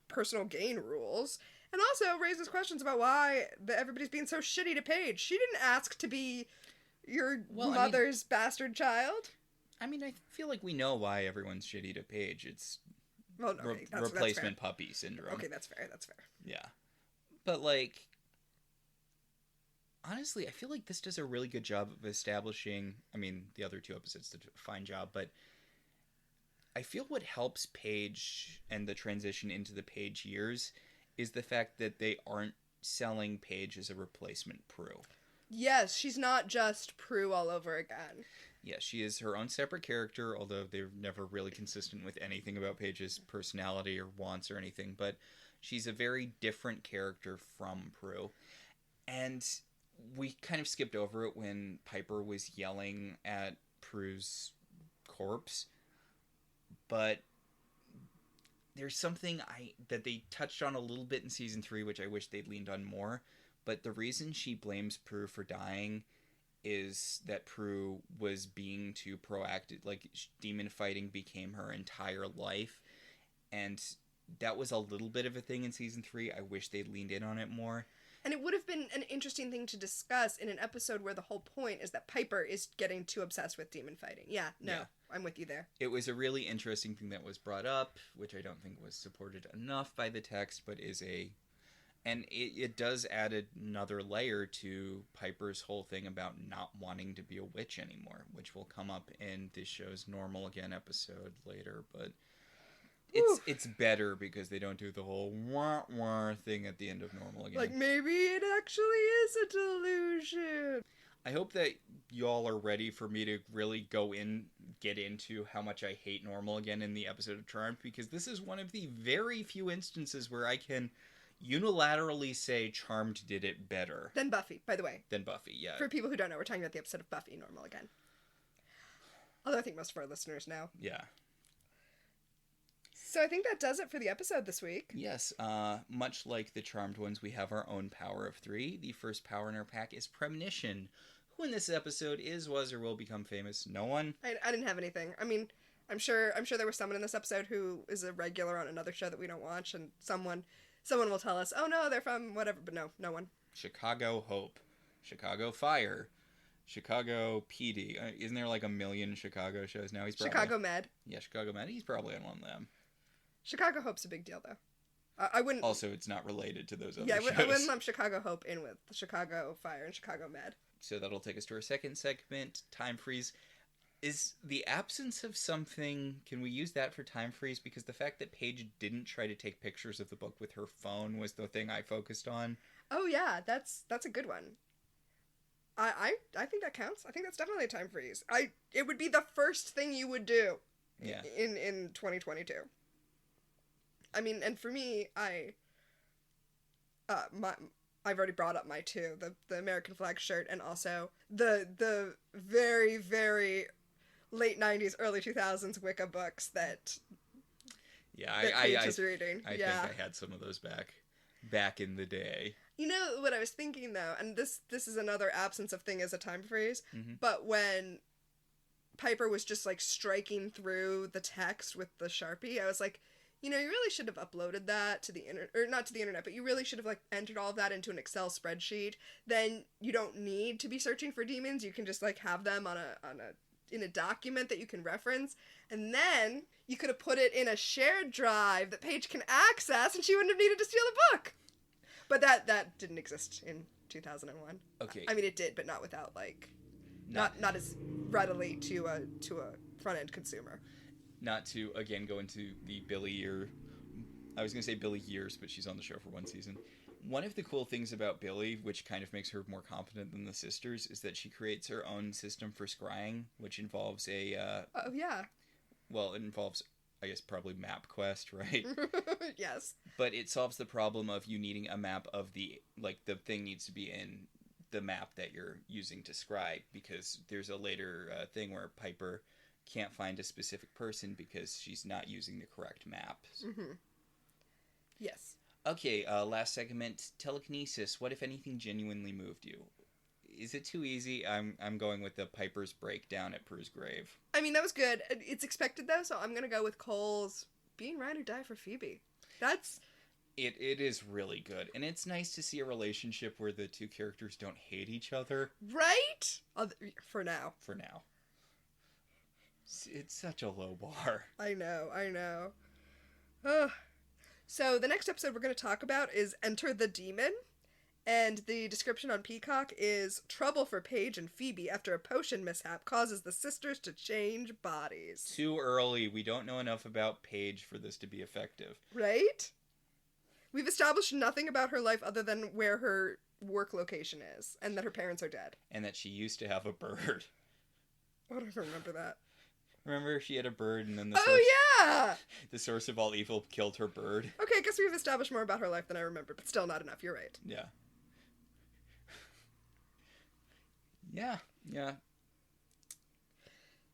personal gain rules. And also raises questions about why everybody's being so shitty to Paige. She didn't ask to be your mother's bastard child. I mean, I feel like we know why everyone's shitty to Paige. It's that's replacement puppy syndrome. Okay, that's fair. Yeah. But, like, honestly, I feel like this does a really good job of establishing... I mean, the other 2 episodes did a fine job, but I feel what helps Paige and the transition into the Paige years is the fact that they aren't selling Paige as a replacement Prue. Yes, she's not just Prue all over again. Yeah, she is her own separate character, although they're never really consistent with anything about Paige's personality or wants or anything, but she's a very different character from Prue. And we kind of skipped over it when Piper was yelling at Prue's corpse, but there's something that they touched on a little bit in season 3, which I wish they'd leaned on more, but the reason she blames Prue for dying is that Prue was being too proactive. Like, demon fighting became her entire life, and that was a little bit of a thing in season 3. I wish they'd leaned in on it more. And it would have been an interesting thing to discuss in an episode where the whole point is that Piper is getting too obsessed with demon fighting. Yeah, I'm with you there. It was a really interesting thing that was brought up, which I don't think was supported enough by the text, but is a... And it does add another layer to Piper's whole thing about not wanting to be a witch anymore, which will come up in this show's Normal Again episode later, but it's better because they don't do the whole wah-wah thing at the end of Normal Again. Like, maybe it actually is a delusion. I hope that y'all are ready for me to really get into how much I hate Normal Again in the episode of Charmed, because this is one of the very few instances where I can unilaterally say Charmed did it better. Than Buffy, by the way. Than Buffy, yeah. For people who don't know, we're talking about the episode of Buffy, Normal Again. Although I think most of our listeners know. Yeah. So I think that does it for the episode this week. Yes, much like the Charmed ones, we have our own power of 3. The first power in our pack is Premonition. Who in this episode is, was, or will become famous? No one? I didn't have anything. I mean, I'm sure there was someone in this episode who is a regular on another show that we don't watch, and someone will tell us, oh no, they're from whatever, but no one. Chicago Hope. Chicago Fire. Chicago PD. Isn't there like a million Chicago shows now? Chicago Med. Yeah, Chicago Med. He's probably on one of them. Chicago Hope's a big deal, though. I wouldn't... Also, it's not related to those other shows. Yeah, I wouldn't lump Chicago Hope in with Chicago Fire and Chicago Med. So that'll take us to our second segment, Time Freeze. Is the absence of something... Can we use that for Time Freeze? Because the fact that Paige didn't try to take pictures of the book with her phone was the thing I focused on. Oh, yeah. That's a good one. I think that counts. I think that's definitely a Time Freeze. It would be the first thing you would do in 2022. I mean, and for me, I've already brought up my 2, the American flag shirt, and also the very, very late 90s, early 2000s Wicca books that Paige is reading. I think I had some of those back in the day. You know what I was thinking, though, and this is another absence of thing as a time freeze, but when Piper was just, like, striking through the text with the Sharpie, I was like, you know, you really should have uploaded that to the internet, or not to the internet, but you really should have, like, entered all of that into an Excel spreadsheet. Then you don't need to be searching for demons. You can just, like, have them in a document that you can reference. And then you could have put it in a shared drive that Paige can access, and she wouldn't have needed to steal the book. But that didn't exist in 2001. Okay. I mean, it did, but not without, like, not as readily to a front-end consumer. Not to, again, go into the Billy year. I was going to say Billy years, but she's on the show for one season. One of the cool things about Billy, which kind of makes her more competent than the sisters, is that she creates her own system for scrying, which involves a... Oh, yeah. Well, it involves, I guess, probably MapQuest, right? Yes. But it solves the problem of you needing a map of the thing needs to be in the map that you're using to scry, because there's a later thing where Piper can't find a specific person because she's not using the correct map. Mm-hmm. Yes. Okay, last segment, telekinesis. What, if anything, genuinely moved you? Is it too easy? I'm going with the Piper's breakdown at Prue's grave. I mean, that was good. It's expected, though, so I'm going to go with Cole's being ride or die for Phoebe. That's... It is really good. And it's nice to see a relationship where the two characters don't hate each other. Right? For now. For now. It's such a low bar. I know. So the next episode we're going to talk about is Enter the Demon. And the description on Peacock is trouble for Paige and Phoebe after a potion mishap causes the sisters to change bodies. Too early. We don't know enough about Paige for this to be effective. Right? We've established nothing about her life other than where her work location is, and that her parents are dead. And that she used to have a bird. I don't even remember that. Remember, she had a bird, and then the source of all evil killed her bird. Okay, I guess we've established more about her life than I remember, but still not enough. You're right. Yeah. Yeah.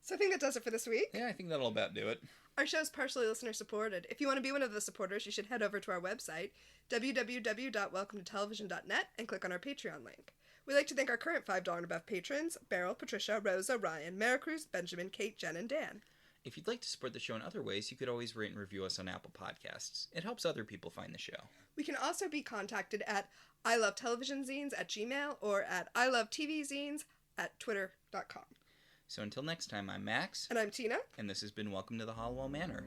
So I think that does it for this week. Yeah, I think that'll about do it. Our show is partially listener supported. If you want to be one of the supporters, you should head over to our website, www.welcometotelevision.net, and click on our Patreon link. We'd like to thank our current $5 and above patrons, Beryl, Patricia, Rosa, Ryan, Maricruz, Benjamin, Kate, Jen, and Dan. If you'd like to support the show in other ways, you could always rate and review us on Apple Podcasts. It helps other people find the show. We can also be contacted at ilovetelevisionzines@gmail.com or at ilovetvzines@twitter.com. So until next time, I'm Max. And I'm Tina. And this has been Welcome to the Halliwell Manor.